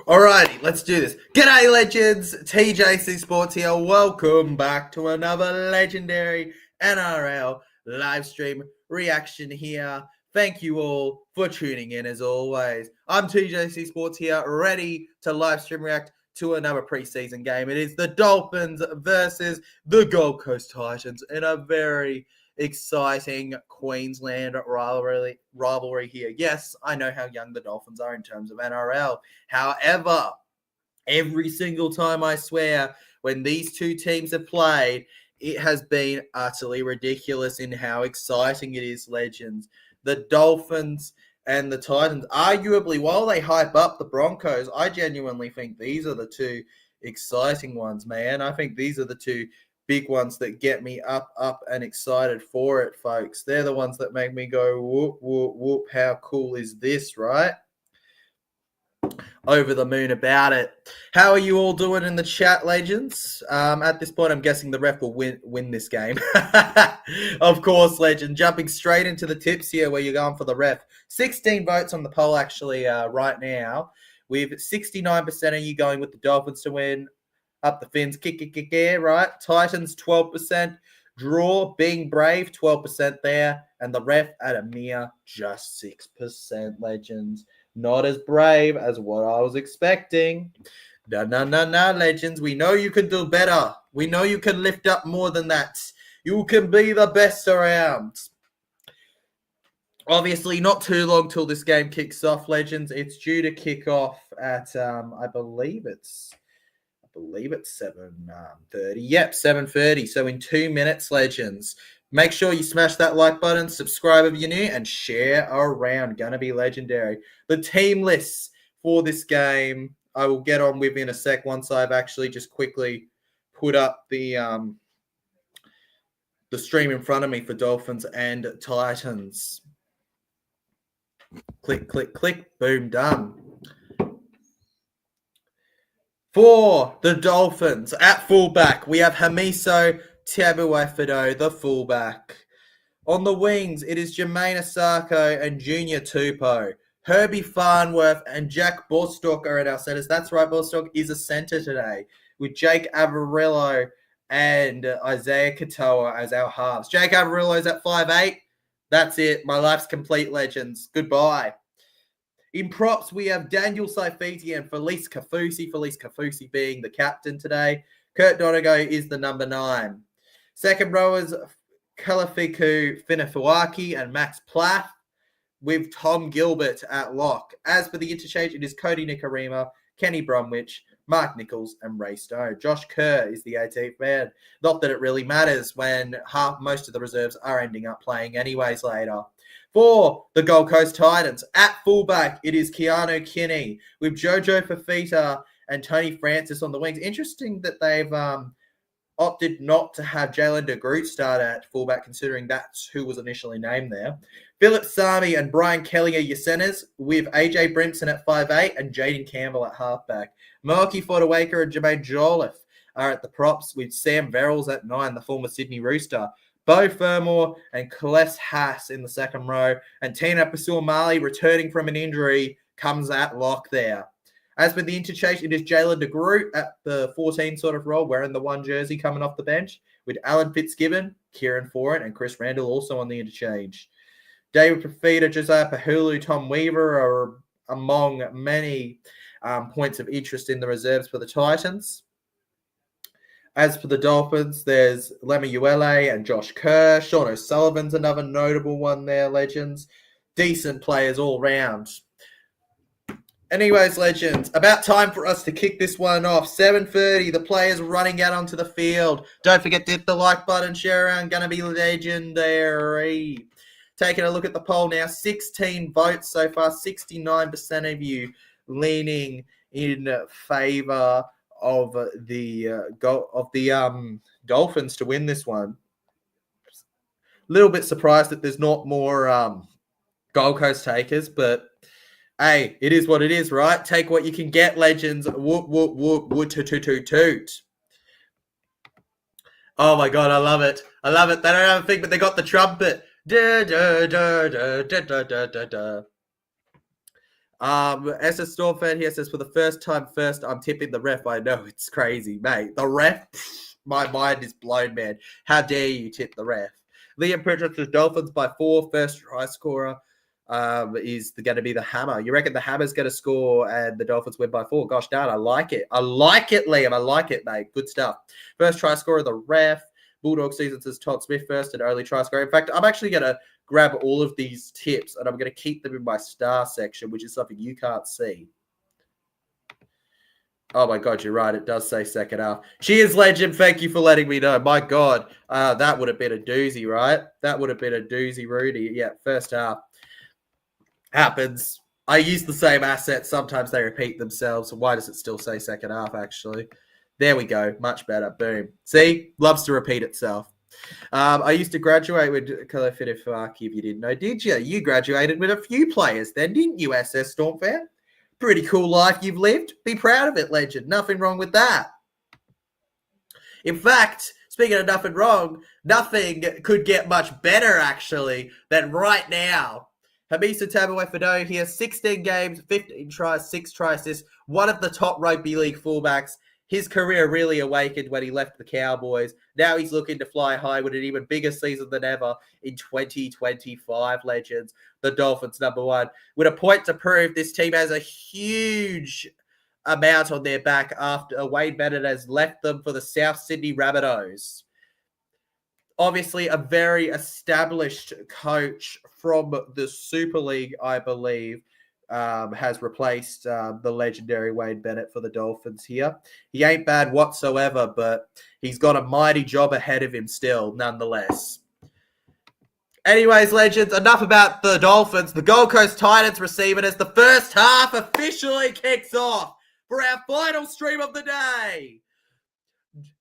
Alrighty, let's do this. G'day, legends. TJC Sports here. Welcome back to another legendary NRL live stream reaction here. Thank you all for tuning in as always. I'm TJC Sports here, ready to live stream react to another preseason game. It is the Dolphins versus the Gold Coast Titans in a very exciting Queensland rivalry here. Yes, I know how young the Dolphins are in terms of NRL. However, every single time, I swear, when these two teams have played, it has been utterly ridiculous in how exciting it is, legends. The Dolphins and the Titans, arguably, while they hype up the Broncos, I genuinely think these are the two exciting ones, man. I think these are the two big ones that get me up and excited for it, folks. They're the ones that make me go, whoop, whoop, whoop. How cool is this, right? Over the moon about it. How are you all doing in the chat, legends? At this point, I'm guessing the ref will win this game. Of course, legend. Jumping straight into the tips here where you're going for the ref. 16 votes on the poll, actually, right now. With 69% of you going with the Dolphins to win. Up the Fins, kick, right? Titans, 12%. Draw, being brave, 12% there. And the ref at a mere just 6%, legends. Not as brave as what I was expecting. No, legends. We know you can do better. We know you can lift up more than that. You can be the best around. Obviously, not too long till this game kicks off, legends. It's due to kick off at, I believe it's 7:30. Yep, 7:30. So in 2 minutes, legends. Make sure you smash that like button, subscribe if you're new, and share around. Gonna be legendary. The team lists for this game, I will get on with in a sec once I've actually just quickly put up the stream in front of me for Dolphins and Titans. Click, click, click. Boom, done. For the Dolphins, at fullback, we have Hamiso Tabuai-Fidow, the fullback. On the wings, it is Jermaine Asako and Junior Tupou. Herbie Farnworth and Jack Bostock are at our centers. That's right, Bostock is a center today, with Jake Averillo and Isaiah Katoa as our halves. Jake Averillo's at 5'8". That's it. My life's complete, legends. Goodbye. In props, we have Daniel Saifiti and Felice Kafusi. Felice Kafusi being the captain today. Kurt Donegal is the number 9. Second rowers, Kalafiku Finafuaki and Max Plath, with Tom Gilbert at lock. As for the interchange, it is Cody Nikarima, Kenny Bromwich, Mark Nichols, and Ray Stone. Josh Kerr is the 18th man. Not that it really matters when most of the reserves are ending up playing anyways later. For the Gold Coast Titans, at fullback, it is Keanu Kinney with Jojo Fafita and Tony Francis on the wings. Interesting that they've opted not to have Jalen DeGroot start at fullback, considering that's who was initially named there. Philip Sami and Brian Kelly are your centers, with AJ Brimson at 5'8" and Jaden Campbell at halfback. Moaki Fodawaker and Jermaine Jolliffe are at the props, with Sam Verrills at 9, the former Sydney Rooster. Bo Fermor and Kales Haas in the second row, and Tina Pasul-Mali, returning from an injury, comes at lock there. As for the interchange, it is Jalen DeGroot at the 14 sort of role, wearing the 1 jersey coming off the bench, with Alan Fitzgibbon, Kieran Foran, and Chris Randall also on the interchange. David Profita, Josiah Pahulu, Tom Weaver are among many points of interest in the reserves for the Titans. As for the Dolphins, there's Lemuele and Josh Kerr. Sean O'Sullivan's another notable one there, legends. Decent players all round. Anyways, legends, about time for us to kick this one off. 7:30, the players running out onto the field. Don't forget to hit the like button, share around. Gonna be legendary. Taking a look at the poll now, 16 votes so far, 69% of you leaning in favor of the Dolphins to win this one. A little bit surprised that there's not more Gold Coast takers, but hey, it is what it is, right? Take what you can get, legends. Whoop, whoop, whoop, woot, toot, toot, toot, toot. Oh my God, I love it. I love it. They don't have a thing, but they got the trumpet. Da, da, da, da, da, da, da, da. SS Storm fan here says, for the first time, I'm tipping the ref. I know, it's crazy, mate. The ref, my mind is blown, man. How dare you tip the ref? Liam Pritchard says, Dolphins by 4, first try scorer is going to be the Hammer. You reckon the Hammer's going to score and the Dolphins win by 4? Gosh darn, I like it. I like it, Liam. I like it, mate. Good stuff. First try scorer, the ref. Bulldog season says Todd Smith first and early try scorer. In fact, I'm actually going to grab all of these tips and I'm going to keep them in my star section, which is something you can't see. Oh my God, you're right. It does say second half. Cheers, legend. Thank you for letting me know. My God, that would have been a doozy, right? That would have been a doozy, Rudy. Yeah, first half. Happens. I use the same assets. Sometimes they repeat themselves. Why does it still say second half, actually? There we go. Much better. Boom. See? Loves to repeat itself. I used to graduate with Kalafidifaki, if you didn't know. Did you? You graduated with a few players then, didn't you, SS Storm fan? Pretty cool life you've lived. Be proud of it, legend. Nothing wrong with that. In fact, speaking of nothing wrong, nothing could get much better, actually, than right now. Hamisa Tabuai-Fidow here, 16 games, 15 tries, 6 try assists, one of the top rugby league fullbacks. His career really awakened when he left the Cowboys. Now he's looking to fly high with an even bigger season than ever in 2025, legends. The Dolphins, number 1. With a point to prove, this team has a huge amount on their back after Wayne Bennett has left them for the South Sydney Rabbitohs. Obviously, a very established coach from the Super League, I believe, has replaced the legendary Wayne Bennett for the Dolphins here. He ain't bad whatsoever, but he's got a mighty job ahead of him still, nonetheless. Anyways, legends, enough about the Dolphins. The Gold Coast Titans receive it as the first half officially kicks off for our final stream of the day.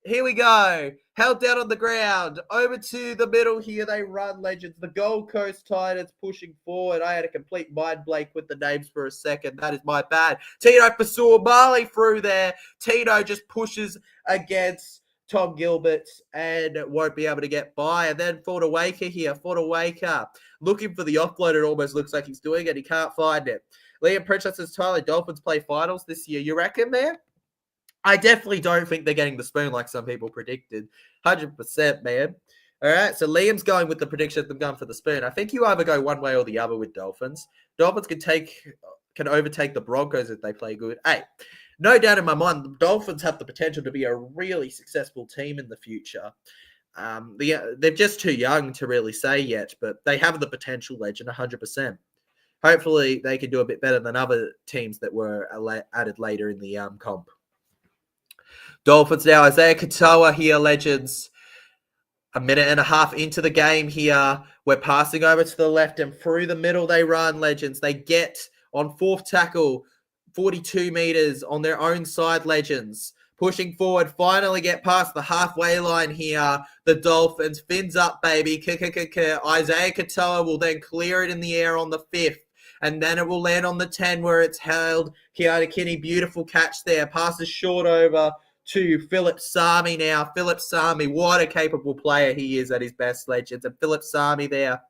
Here we go. Held down on the ground. Over to the middle here. They run, legends. The Gold Coast Titans pushing forward. I had a complete mind blank with the names for a second. That is my bad. Tino Pasua-Mali through there. Tino just pushes against Tom Gilbert and won't be able to get by. And then Fortawaker here. Fortawaker looking for the offload. It almost looks like he's doing it. He can't find it. Liam Pritchard says, Tyler, Dolphins play finals this year. You reckon, man? I definitely don't think they're getting the spoon like some people predicted. 100%, man. All right, so Liam's going with the prediction of them going for the spoon. I think you either go one way or the other with Dolphins. Dolphins can overtake the Broncos if they play good. Hey, no doubt in my mind, the Dolphins have the potential to be a really successful team in the future. They're just too young to really say yet, but they have the potential, legend, 100%. Hopefully, they can do a bit better than other teams that were added later in the comp. Dolphins now, Isaiah Katoa here, legends. A minute and a half into the game here. We're passing over to the left and through the middle they run, legends. They get on fourth tackle, 42 meters on their own side, legends. Pushing forward, finally get past the halfway line here. The Dolphins, fins up, baby. Isaiah Katoa will then clear it in the air on the 5th. And then it will land on the 10 where it's held. Keita Kinney, beautiful catch there. Passes short over to Philip Sami now. Philip Sami, what a capable player he is at his best, legends. And Philip Sami there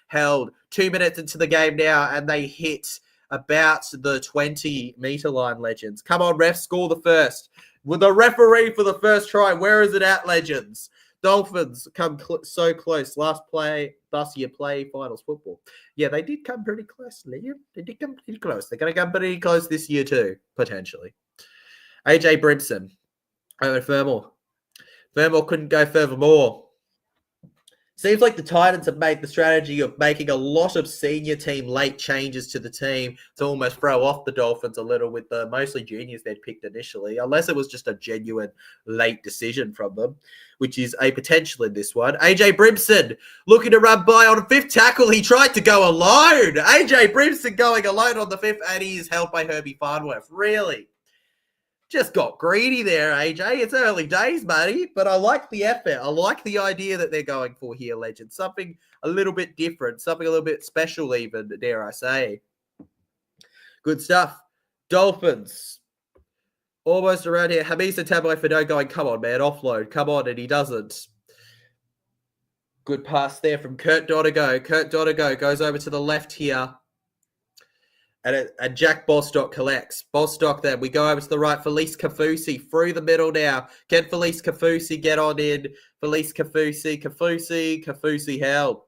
held 2 minutes into the game now, and they hit about the 20-meter line, legends. Come on, ref, score the first. With the referee for the first try, where is it at, legends? Dolphins come so close. Last year play finals football. Yeah, they did come pretty close, Liam. They did come pretty close. They're going to come pretty close this year too, potentially. AJ Brimson. Over Fermor. Fermor couldn't go furthermore. Seems like the Titans have made the strategy of making a lot of senior team late changes to the team to almost throw off the Dolphins a little with the mostly juniors they'd picked initially, unless it was just a genuine late decision from them, which is a potential in this one. AJ Brimson looking to run by on a 5th tackle. He tried to go alone. AJ Brimson going alone on the 5th, and he is helped by Herbie Farnworth. Really? Just got greedy there, AJ. It's early days, buddy, but I like the effort. I like the idea that they're going for here, legend. Something a little bit different, something a little bit special even, dare I say. Good stuff. Dolphins. Almost around here. Hamisa Tabuai-Fidow going, come on, man, offload. Come on, and he doesn't. Good pass there from Kurt Donegal. Kurt Donegal goes over to the left here. And Jack Bostock collects. Bostock then. We go over to the right. Felice Kafusi through the middle now. Can Felice Kafusi get on in? Felice Kafusi held.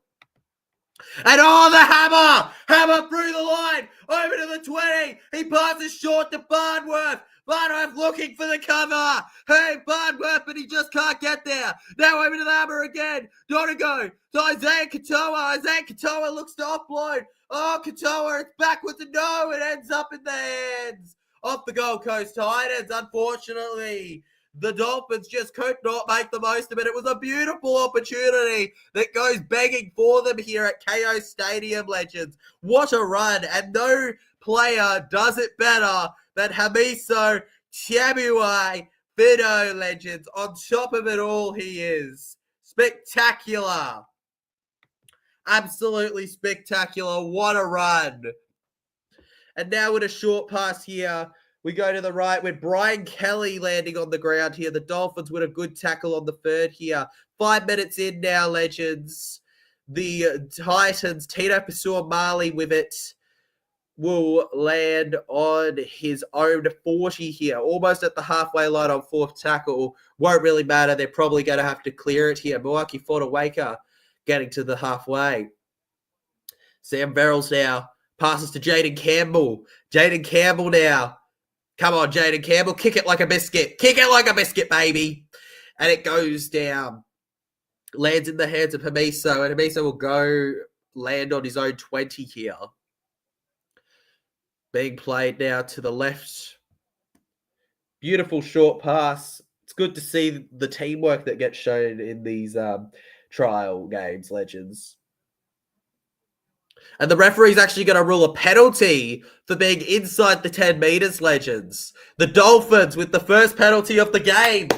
And the hammer! Hammer through the line! Over to the 20! He passes short to Barnworth! Barnworth looking for the cover! Hey, Barnworth, but he just can't get there! Now over to the hammer again! Donegal to Isaiah Katoa! Isaiah Katoa looks to offload! Oh, Katoa, it's back with the no! It ends up in the hands of the Gold Coast Titans, unfortunately. The Dolphins just could not make the most of it. It was a beautiful opportunity that goes begging for them here at Kayo Stadium, legends. What a run. And no player does it better than Hamiso Chiabuai Fido, legends. On top of it all, he is spectacular. Absolutely spectacular. What a run. And now with a short pass here, we go to the right with Brian Kelly landing on the ground here. The Dolphins with a good tackle on the third here. 5 minutes in now, legends. The Titans, Tino Pasua-Mali with it, will land on his own 40 here. Almost at the halfway line on fourth tackle. Won't really matter. They're probably going to have to clear it here. Milwaukee Fortawaker getting to the halfway. Sam Verrills now. Passes to Jaden Campbell. Jaden Campbell now. Come on, Jaden Campbell. Kick it like a biscuit. Kick it like a biscuit, baby. And it goes down. Lands in the hands of Hamiso. And Hamiso will go land on his own 20 here. Being played now to the left. Beautiful short pass. It's good to see the teamwork that gets shown in these trial games, legends. And the referee's actually going to rule a penalty for being inside the 10 meters, legends. The Dolphins with the first penalty of the game.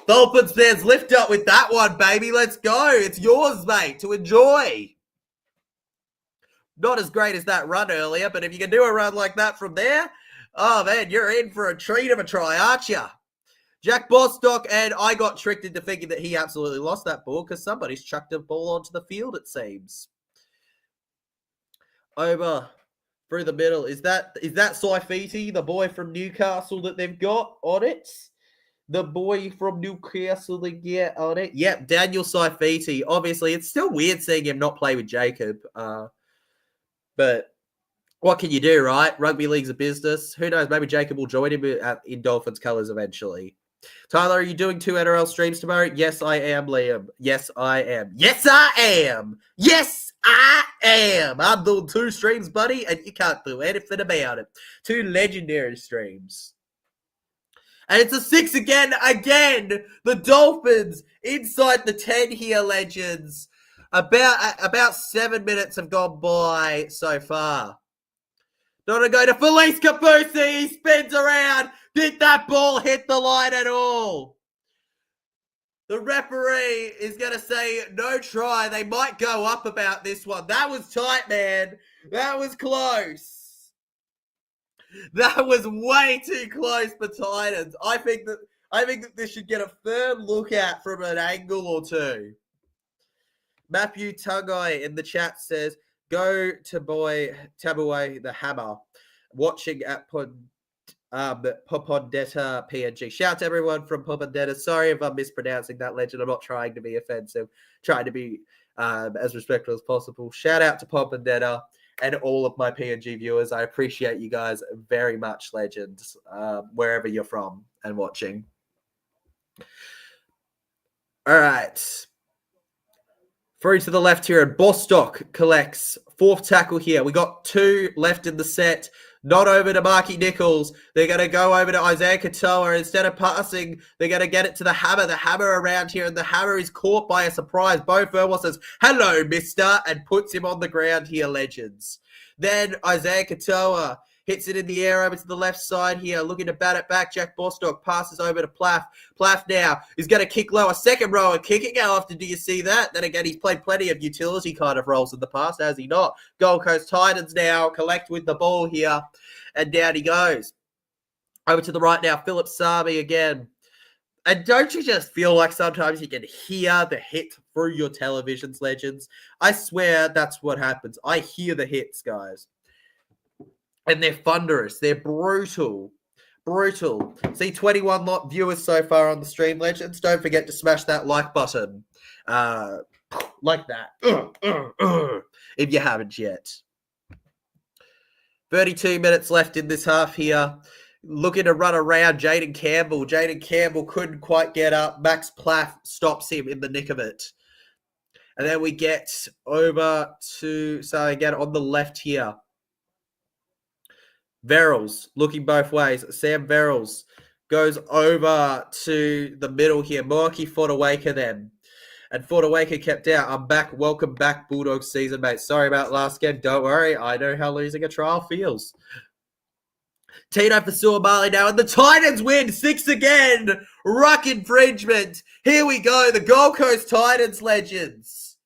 Dolphins fans, lift up with that one, baby. Let's go. It's yours, mate, to enjoy. Not as great as that run earlier, but if you can do a run like that from there, oh, man, you're in for a treat of a try, aren't you? Jack Bostock, and I got tricked into thinking that he absolutely lost that ball because somebody's chucked a ball onto the field, it seems. Over through the middle. Is that Saifiti, the boy from Newcastle that they've got on it? The boy from Newcastle they get on it? Yep, Daniel Saifiti. Obviously, it's still weird seeing him not play with Jacob. But what can you do, right? Rugby league's a business. Who knows? Maybe Jacob will join him in Dolphins colours eventually. Tyler, are you doing 2 NRL streams tomorrow? Yes, I am, Liam. Yes, I am. Yes, I am. Yes, I am. I'm doing 2 streams, buddy, and you can't do anything about it. 2 legendary streams. And it's a 6 again. The Dolphins inside the 10 here, legends. About 7 minutes have gone by so far. Not a go to Felice Kafusi. He spins around. Did that ball hit the line at all? The referee is going to say no try. They might go up about this one. That was tight, man. That was close. That was way too close for Titans. I think that this should get a firm look at from an angle or two. Matthew Tungai in the chat says, go to boy Tabuai the Hammer. Watching at Popondetta PNG. Shout out to everyone from Popondetta. Sorry if I'm mispronouncing that, legend. I'm not trying to be offensive. Trying to be as respectful as possible. Shout out to Popondetta and all of my PNG viewers. I appreciate you guys very much, legends, wherever you're from and watching. All right. Through to the left here, and Bostock collects 4th tackle here. We got 2 left in the set. Not over to Marky Nichols. They're going to go over to Isaiah Katoa. Instead of passing, they're going to get it to the Hammer. The Hammer around here, and the Hammer is caught by a surprise. Bo Ferwell says, hello, mister, and puts him on the ground here, legends. Then Isaiah Katoa hits it in the air over to the left side here, looking to bat it back. Jack Bostock passes over to Plath. Plath now is going to kick low. A second rower kicking. How often do you see that? Then again, he's played plenty of utility kind of roles in the past, has he not? Gold Coast Titans now collect with the ball here, and down he goes. Over to the right now, Philip Sami again. And don't you just feel like sometimes you can hear the hit through your televisions, legends? I swear that's what happens. I hear the hits, guys. And they're thunderous. They're brutal. Brutal. See 21 viewers so far on the stream, legends. Don't forget to smash that like button. Like that. If you haven't yet. 32 minutes left in this half here. Looking to run around Jaden Campbell. Jaden Campbell couldn't quite get up. Max Plath stops him in the nick of it. And then we get over to, so again, on the left here. Verrills looking both ways. Sam Verrills goes over to the middle here. Moaki Fodawaker then. And Fodawaker kept out. I'm back. Welcome back, Bulldogs season, mate. Sorry about last game. Don't worry. I know how losing a trial feels. Tino for Suamali now. And the Titans win 6 again. Ruck infringement. Here we go. The Gold Coast Titans legends.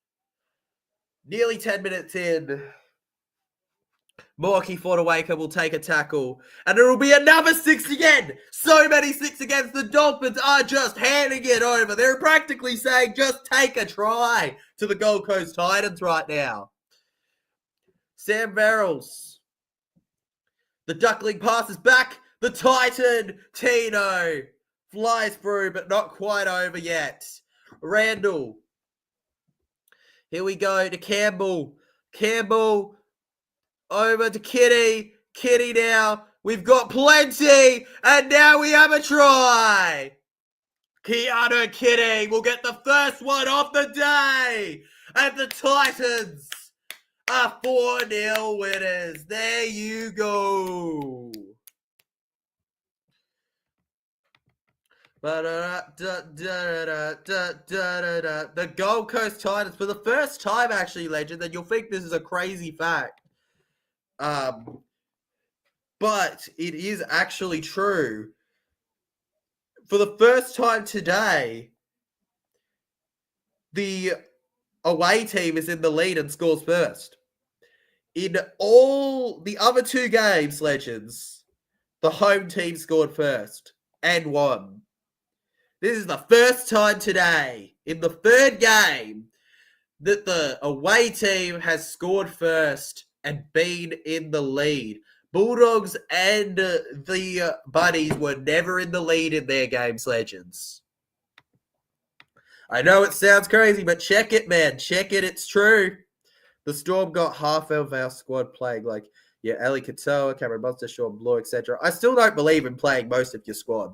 Nearly 10 minutes in. Moaki Fodawaker will take a tackle. And it'll be another 6 again. So many 6 against the Dolphins are just handing it over. They're practically saying, just take a try to the Gold Coast Titans right now. Sam Verrills. The Duckling passes back. The Titan, Tino, flies through, but not quite over yet. Randall. Here we go to Campbell. Campbell over to Kitty. Kitty now. We've got plenty. And now we have a try. Keanu Kitty will get the first one of the day. And the Titans are 4-0 winners. There you go. The Gold Coast Titans, for the first time, actually, legend, and you'll think this is a crazy fact. But it is actually true. For the first time today, the away team is in the lead and scores first. In all the other 2 games, legends, the home team scored first and won. This is the first time today, in the 3rd game, that the away team has scored first and been in the lead. Bulldogs and the Bunnies were never in the lead in their games, legends. I know it sounds crazy, but check it, man. Check it. It's true. The Storm got half of our squad playing, like, Eli Katoa, Cameron Munster, Sean Blue, etc. I still don't believe in playing most of your squad.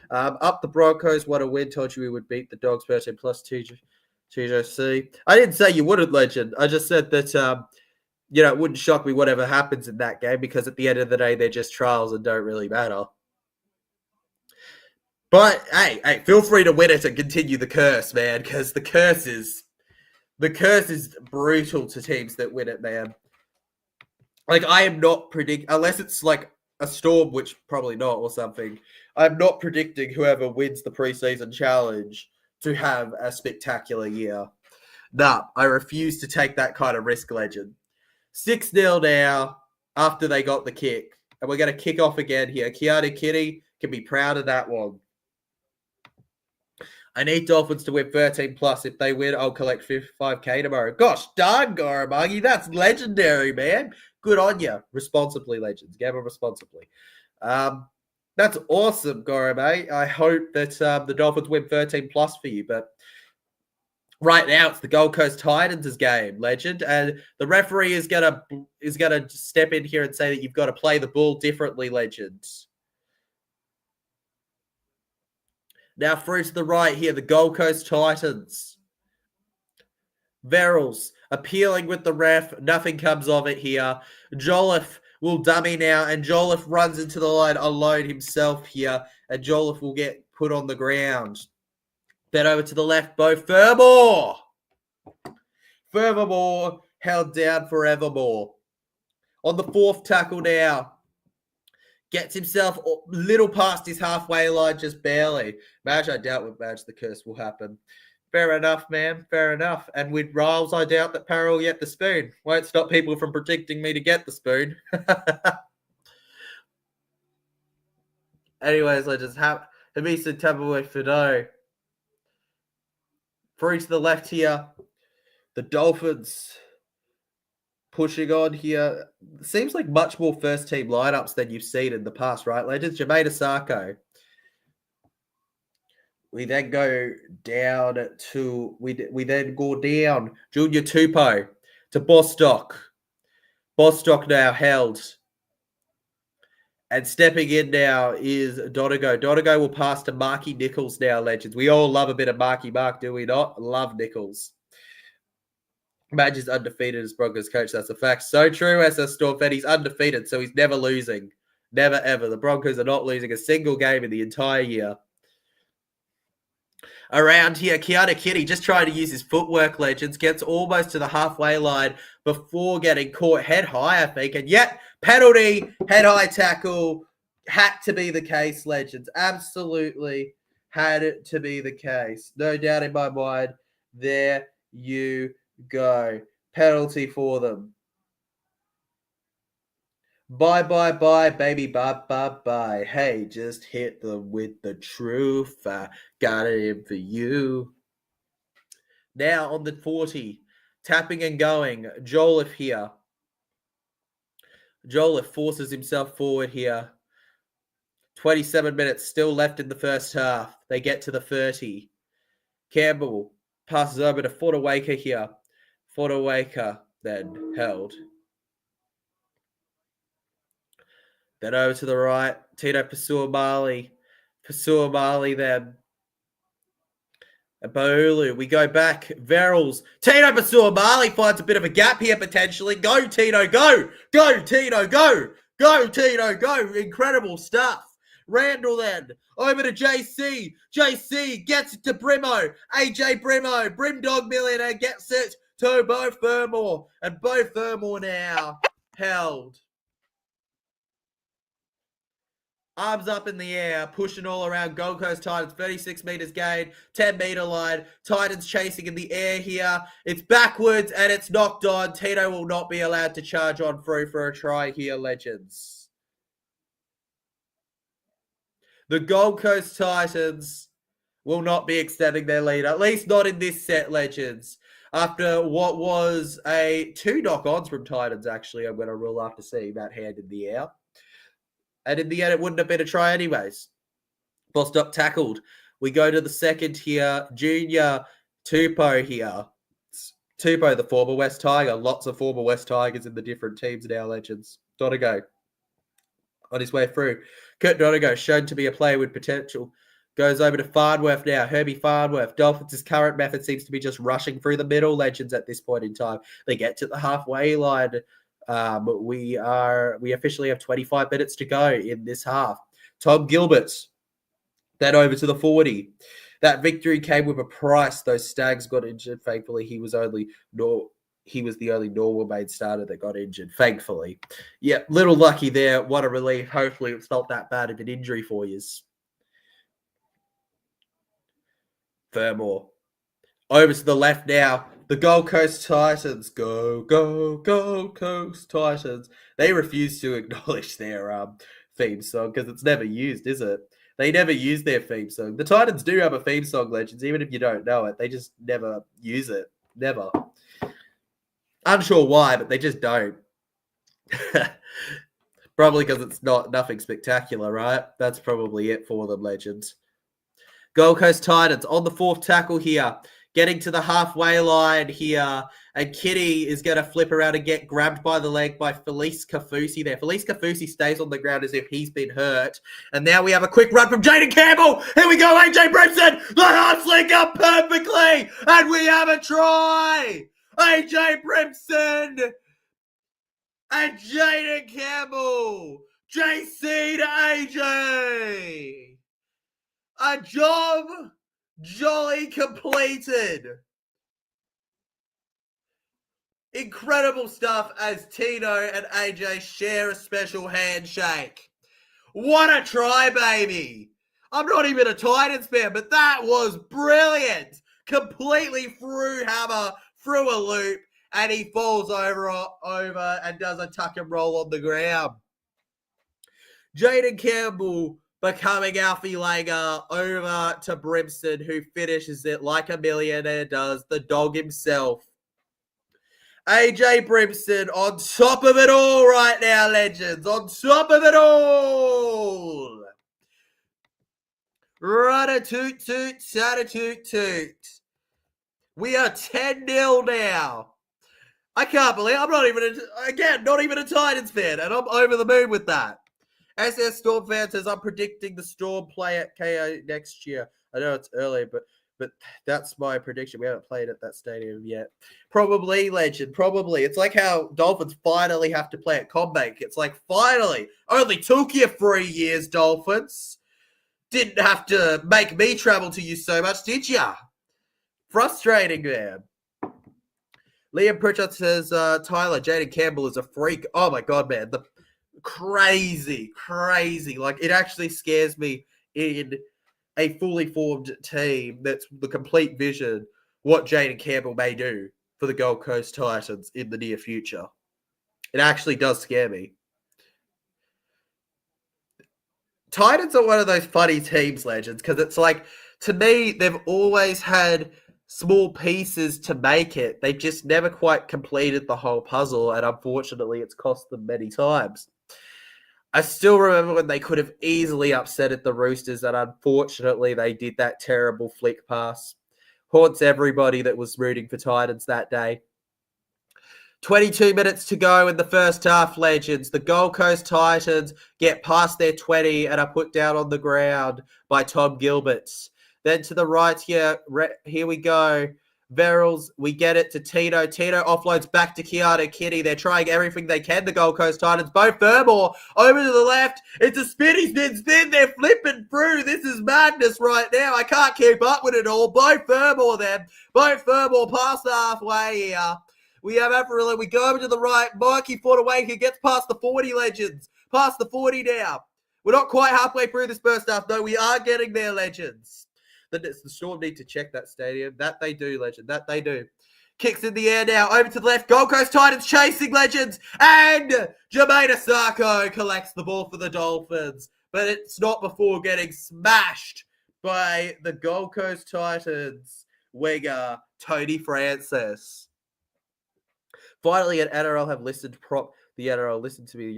Up the Broncos, what a win. Told you we would beat the Dogs 13 plus TJC. I didn't say you wouldn't, legend. I just said that, it wouldn't shock me whatever happens in that game, because at the end of the day, they're just trials and don't really matter. But, hey, feel free to win it and continue the curse, man, because the curse is brutal to teams that win it, man. Like, I am not predicting, unless it's like a Storm, which probably not, or something, I'm not predicting whoever wins the preseason challenge to have a spectacular year. Nah, I refuse to take that kind of risk, legend. 6-0 now after they got the kick. And we're going to kick off again here. Keanu Kitty can be proud of that one. I need Dolphins to win 13 plus. If they win, I'll collect 55k tomorrow. Gosh darn, Goramagi, that's legendary, man. Good on you. Responsibly, legends. Gamble responsibly. That's awesome, Goramagi. I hope that the Dolphins win 13 plus for you. But right now, it's the Gold Coast Titans' game, legend, and the referee is gonna step in here and say that you've got to play the ball differently, legend. Now through to the right here, the Gold Coast Titans. Verrills appealing with the ref. Nothing comes of it here. Jolliffe will dummy now, and Jolliffe runs into the line alone himself here, and Jolliffe will get put on the ground. Then over to the left, Bo Furmore. Furmore held down forevermore. On the 4th tackle now. Gets himself a little past his halfway line, just barely. Madge, I doubt with Madge the curse will happen. Fair enough, man. Fair enough. And with Riles, I doubt that Parra will get the spoon. Won't stop people from predicting me to get the spoon. Anyways, let's just have Hamisa Tabawe Fido. Through to the left here. The Dolphins pushing on here. Seems like much more first-team lineups than you've seen in the past, right, legends? Jermaine Asako. We then go down to we then go down Junior Tupou to Bostock. Bostock now held. And stepping in now is Donegal. Donegal will pass to Marky Nichols now, legends. We all love a bit of Marky Mark, do we not? Love Nichols. Madge is undefeated as Broncos coach. That's a fact. So true, SS Stormfed. He's undefeated, so he's never losing. Never, ever. The Broncos are not losing a single game in the entire year. Around here, Keanu Kitty just trying to use his footwork, legends. Gets almost to the halfway line before getting caught head high, I think. And yet, penalty, head high tackle. Had to be the case, legends. Absolutely had to be the case. No doubt in my mind. There you go. Penalty for them. Bye, bye, bye, baby, bye, bye, bye. Hey, just hit them with the truth. I got it in for you. Now on the 40, tapping and going. Jolliffe here. Jolliffe forces himself forward here. 27 minutes still left in the first half. They get to the 30. Campbell passes over to Fodawaker here. Fodawaker then held. Then over to the right, Tino Pasua-Mali. Pasua-Mali then. And Baulu, we go back. Verrills. Tino Pasua-Mali finds a bit of a gap here potentially. Go, Tino, go! Go, Tino, go! Go, Tino, go! Incredible stuff. Randall then. Over to JC. JC gets it to Brimo. AJ Brimo. Brimdog Millionaire gets it to Bo Fermor. And Bo Fermor now held. Arms up in the air, pushing all around Gold Coast Titans. 36 meters gain, 10-meter line. Titans chasing in the air here. It's backwards and it's knocked on. Tino will not be allowed to charge on through for a try here, legends. The Gold Coast Titans will not be extending their lead, at least not in this set, legends. After what was a 2 knock-ons from Titans, actually, I'm going to rule after seeing that hand in the air. And in the end, it wouldn't have been a try anyways. Bostock tackled. We go to the second here. Junior Tupou here. Tupou, the former West Tiger. Lots of former West Tigers in the different teams now, legends. Donegal on his way through. Kurt Donegal, shown to be a player with potential. Goes over to Farnworth now. Herbie Farnworth. Dolphins' current method seems to be just rushing through the middle, legends, at this point in time. They get to the halfway line. We officially have 25 minutes to go in this half. Tom Gilbert, then over to the 40. That victory came with a price. Those Stags got injured. Thankfully, he was the only normal main starter that got injured. Thankfully, yeah, little lucky there. What a relief. Hopefully, it's not that bad of an injury for you. Fermor. Over to the left now. The Gold Coast Titans. Go, go, Gold Coast Titans. They refuse to acknowledge their theme song because it's never used, is it? They never use their theme song. The Titans do have a theme song, legends, even if you don't know it. They just never use it. Never. Unsure why, but they just don't. Probably because it's nothing spectacular, right? That's probably it for them, legends. Gold Coast Titans on the 4th tackle here. Getting to the halfway line here. And Kitty is going to flip around and get grabbed by the leg by Felice Kafusi there. Felice Kafusi stays on the ground as if he's been hurt. And now we have a quick run from Jaden Campbell. Here we go, AJ Brimson. The half link up perfectly. And we have a try. AJ Brimson and Jaden Campbell. JC to AJ. A job jolly completed. Incredible stuff as Tino and AJ share a special handshake. What a try, baby. I'm not even a Titans fan, but that was brilliant. Completely through hammer, through a loop, and he falls over and does a tuck and roll on the ground. Jaden Campbell becoming Alfie Langer over to Brimson, who finishes it like a millionaire does, the dog himself. AJ Brimson on top of it all right now, legends. On top of it all. Rat-a-toot toot, sat-a-toot toot. We are 10-0 now. I can't believe I'm not even a Titans fan, and I'm over the moon with that. SS Storm fan says I'm predicting the Storm play at Kayo next year. I know it's early, but that's my prediction. We haven't played at that stadium yet. Probably, legend. Probably. It's like how Dolphins finally have to play at CommBank. It's like finally. Only took you 3 years, Dolphins. Didn't have to make me travel to you so much, did ya? Frustrating, man. Liam Pritchard says, Tyler, Jaden Campbell is a freak. Oh, my God, man. The crazy. Like, it actually scares me in a fully formed team that's the complete vision what Jaden Campbell may do for the Gold Coast Titans in the near future. It actually does scare me. Titans are one of those funny teams, legends, because it's like, to me, they've always had small pieces to make it. They've just never quite completed the whole puzzle, and unfortunately, it's cost them many times. I still remember when they could have easily upsetted the Roosters, and unfortunately, they did that terrible flick pass. Haunts everybody that was rooting for Titans that day. 22 minutes to go in the first half, legends. The Gold Coast Titans get past their 20 and are put down on the ground by Tom Gilbert. Then to the right here we go. Verrills, we get it to Tito. Tito offloads back to Keanu Kitty. They're trying everything they can, the Gold Coast Titans. Bo Fermor over to the left. It's a spinny spin. They're flipping through. This is madness right now. I can't keep up with it all. Bo Fermor then. Bo Fermor past halfway here. We have Averilla. We go over to the right. Mikey Fortaway gets past the 40, legends. Past the 40 now. We're not quite halfway through this first half, though. We are getting there, legends. The Storm need to check that stadium. That they do, legend. That they do. Kicks in the air now. Over to the left. Gold Coast Titans chasing, legends. And Jermaine Asako collects the ball for the Dolphins. But it's not before getting smashed by the Gold Coast Titans winger, Tony Francis. Finally, an NRL have listened the NRL listened to me.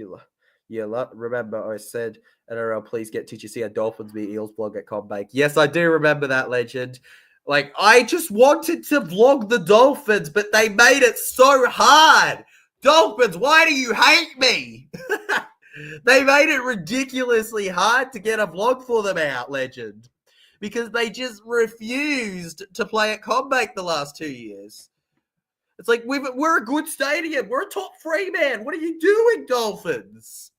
Yeah, remember I said, NRL, please get TGC and Dolphins be Eels blog at CommBank. Yes, I do remember that, legend. Like, I just wanted to vlog the Dolphins, but they made it so hard. Dolphins, why do you hate me? They made it ridiculously hard to get a vlog for them out, legend. Because they just refused to play at CommBank the last 2 years. It's like, we're a good stadium. We're a top 3, man. What are you doing, Dolphins?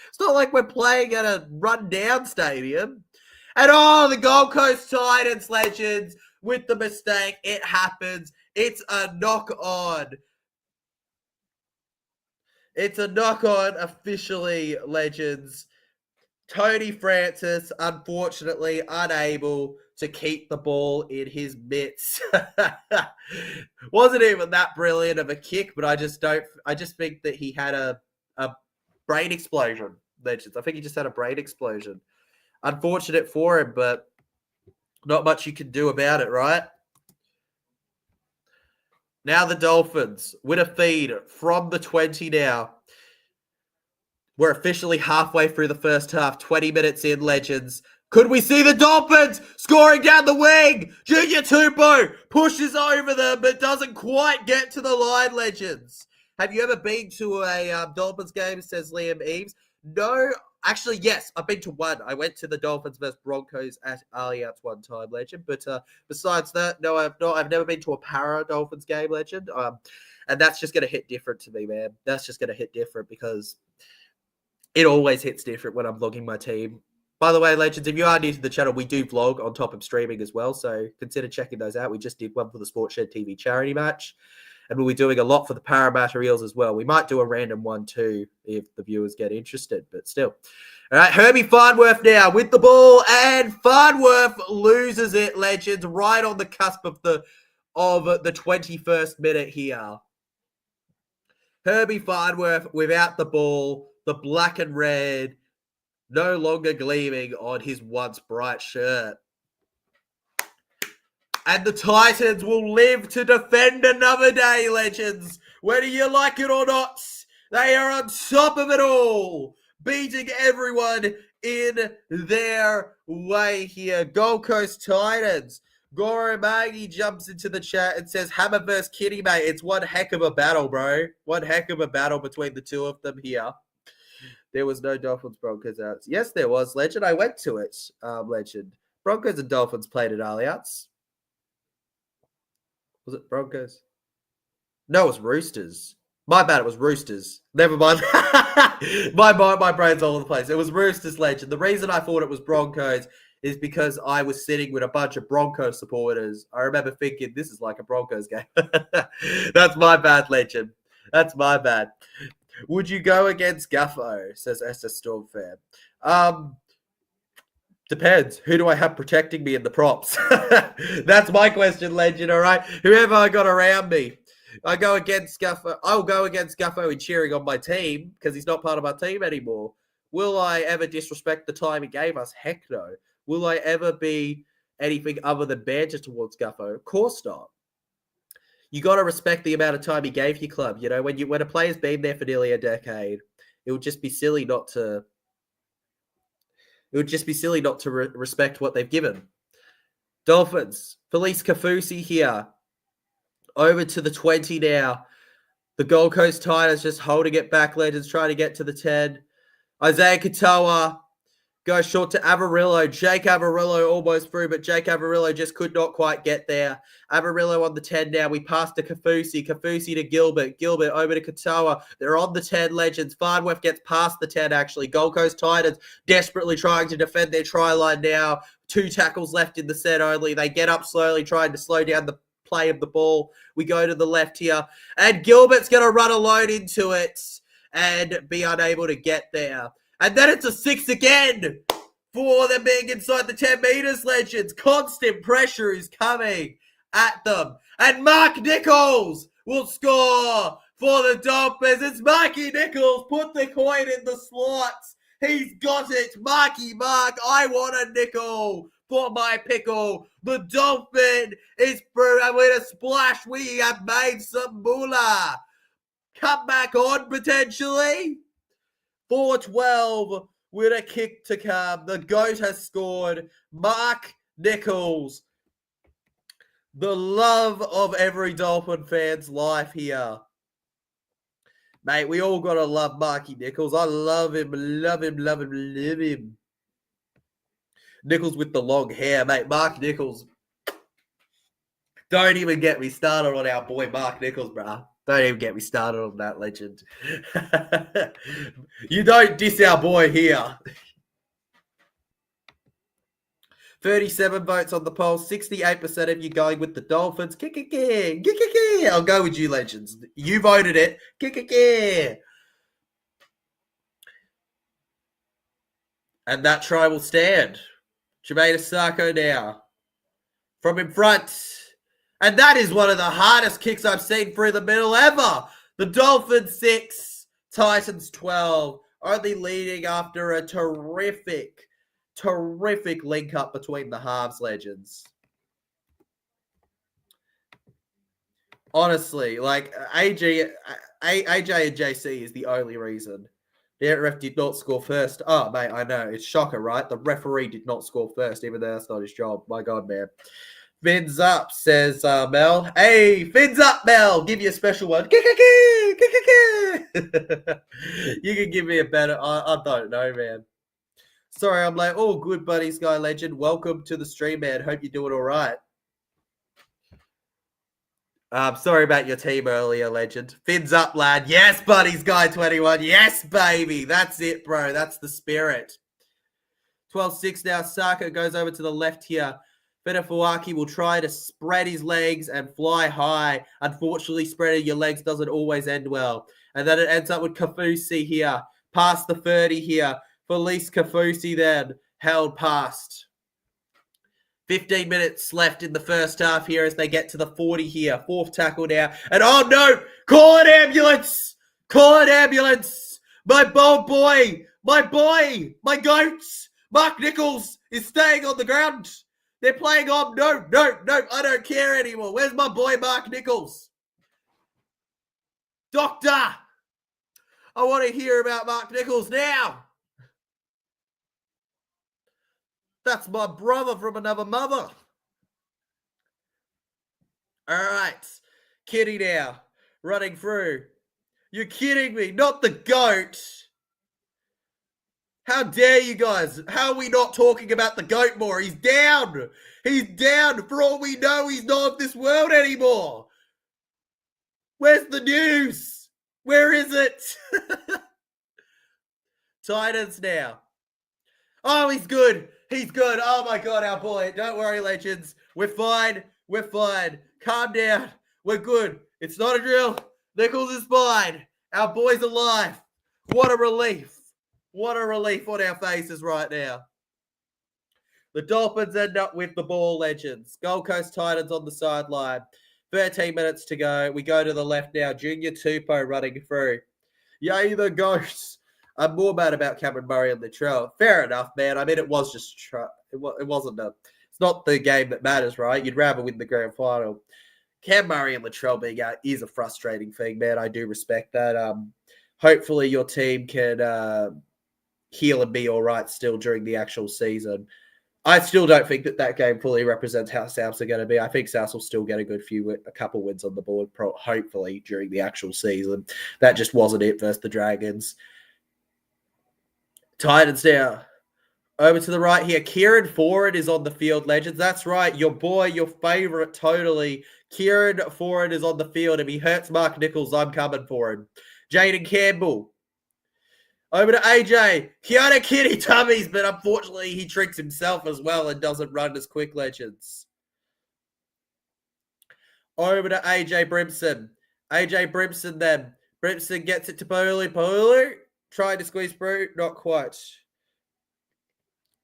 It's not like we're playing at a run-down stadium. And, the Gold Coast Titans, legends, with the mistake. It happens. It's a knock-on. It's a knock-on, officially, legends. Tony Francis, unfortunately, unable to keep the ball in his mitts. Wasn't even that brilliant of a kick, but I just think that he had a brain explosion, legends. I think he just had a brain explosion. Unfortunate for him, but not much you can do about it, right? Now the Dolphins win a feed from the 20 now. We're officially halfway through the first half, 20 minutes in, legends. Could we see the Dolphins scoring down the wing? Junior Tupou pushes over them, but doesn't quite get to the line, legends. Have you ever been to a Dolphins game, says Liam Eames? No. Actually, yes, I've been to one. I went to the Dolphins versus Broncos at Allianz one time, legend. But besides that, no, I've not. I've never been to a Para-Dolphins game, legend. And that's just going to hit different to me, man. That's just going to hit different because it always hits different when I'm vlogging my team. By the way, legends, if you are new to the channel, we do vlog on top of streaming as well, so consider checking those out. We just did one for the Sportshed TV charity match, and we'll be doing a lot for the Parramatta Eels as well. We might do a random one too if the viewers get interested, but still. All right, Herbie Farnworth now with the ball, and Farnworth loses it, legends, right on the cusp of the 21st minute here. Herbie Farnworth without the ball, the black and red, no longer gleaming on his once bright shirt. And the Titans will live to defend another day, legends. Whether you like it or not, they are on top of it all, beating everyone in their way here. Gold Coast Titans. Goro Maggie jumps into the chat and says, Hammer versus Kitty, mate. It's one heck of a battle, bro. One heck of a battle between the two of them here. There was no Dolphins Broncos outs. Yes, there was, Legend. I went to it, Legend. Broncos and Dolphins played at Allianz. Was it Broncos? No, it was Roosters. My bad, it was Roosters. Never mind. my brain's all over the place. It was Roosters, Legend. The reason I thought it was Broncos is because I was sitting with a bunch of Broncos supporters. I remember thinking, this is like a Broncos game. That's my bad, Legend. That's my bad. Would you go against Guffo, says SS Storm fan. Depends. Who do I have protecting me in the props? That's my question, Legend, all right? Whoever I got around me. I go against Guffo. I'll go against Guffo in cheering on my team because he's not part of our team anymore. Will I ever disrespect the time he gave us? Heck no. Will I ever be anything other than banter towards Guffo? Of course not. You got to respect the amount of time he gave your club. You know, when a player's been there for nearly a decade, it would just be silly not to. It would just be silly not to respect what they've given. Dolphins, Felice Kafusi here. Over to the 20 now. The Gold Coast Titans just holding it back. Legends trying to get to the 10. Isaiah Katoa goes short to Avarillo. Jake Avarillo almost through, but Jake Avarillo just could not quite get there. Avarillo on the 10 now. We pass to Kafusi. Kafusi to Gilbert. Gilbert over to Katoa. They're on the 10, Legends. Farnworth gets past the 10, actually. Gold Coast Titans desperately trying to defend their try line now. 2 tackles left in the set only. They get up slowly, trying to slow down the play of the ball. We go to the left here. And Gilbert's going to run alone into it and be unable to get there. And then it's a 6 again for them being inside the 10 meters, Legends. Constant pressure is coming at them. And Mark Nichols will score for the Dolphins. It's Marky Nichols. Put the coin in the slots. He's got it. Marky Mark, I want a nickel for my pickle. The Dolphin is through. And with a splash, we have made some moolah. Come back on, potentially. 4-12 with a kick to come. The GOAT has scored. Mark Nichols. The love of every Dolphin fan's life here. Mate, we all got to love Marky Nichols. I love him, love him, love him, love him. Nichols with the long hair, mate. Mark Nichols. Don't even get me started on our boy Mark Nichols, bruh. Don't even get me started on that, Legend. You don't diss our boy here. 37 votes on the poll. 68% of you going with the Dolphins. I'll go with you, Legends. You voted it. And that try will stand. Jermaine Asako now. From in front. And that is one of the hardest kicks I've seen through the middle ever. The Dolphins 6, Titans 12. Only leading after a terrific link up between the halves, Legends. Honestly, like AJ and JC is the only reason. The ref did not score first. Oh, mate, I know. It's shocker, right? The referee did not score first, even though that's not his job. My God, man. Fins up, says Mel. Hey, fins up, Mel. Give you a special one. You can give me a better. I don't know, man. Sorry, I'm late. Oh, good buddies, Guy Legend. Welcome to the stream, man. Hope you're doing all right. Sorry about your team earlier, Legend. Fins up, lad. Yes, buddies, Guy 21. Yes, baby. That's it, bro. That's the spirit. 12-6 now. Saka goes over to the left here. Fenefuaki will try to spread his legs and fly high. Unfortunately, spreading your legs doesn't always end well. And then it ends up with Kafusi here. Past the 30 here. Felice Kafusi then held past. 15 minutes left in the first half here as they get to the 40 here. 4th tackle now. And oh no! Call an ambulance! Call an ambulance! My bold boy! My boy! My goats! Mark Nichols is staying on the ground. They're playing on. No. I don't care anymore. Where's my boy Mark Nichols? Doctor! I want to hear about Mark Nichols now. That's my brother from another mother. All right. Kitty now. Running through. You're kidding me. Not the GOAT. How dare you guys? How are we not talking about the GOAT more? He's down. He's down. For all we know, he's not of this world anymore. Where's the news? Where is it? Titans now. Oh, he's good. He's good. Oh, my God, our boy. Don't worry, legends. We're fine. We're fine. Calm down. We're good. It's not a drill. Nichols is fine. Our boy's alive. What a relief. What a relief on our faces right now. The Dolphins end up with the ball, legends. Gold Coast Titans on the sideline. 13 minutes to go. We go to the left now. Junior Tupou running through. Yay, the Ghosts. I'm more mad about Cameron Murray and Latrell. Fair enough, man. I mean, it was just it wasn't it's not the game that matters, right? You'd rather win the grand final. Cam Murray and Latrell being out is a frustrating thing, man. I do respect that. Hopefully your team can heal and be all right still during the actual season. I still don't think that game fully represents how Souths are going to be. I think Souths will still get a couple wins on the board, hopefully, during the actual season. That just wasn't it versus the Dragons. Titans now. Over to the right here. Kieran Ford is on the field, legends. That's right. Your boy, your favorite, totally. Kieran Ford is on the field. If he hurts Mark Nichols, I'm coming for him. Jaden Campbell. Over to AJ. Keanu Kitty tummies, but unfortunately he tricks himself as well and doesn't run as quick, legends. Over to AJ Brimson. AJ Brimson then. Brimson gets it to Polu. Trying to squeeze through. Not quite.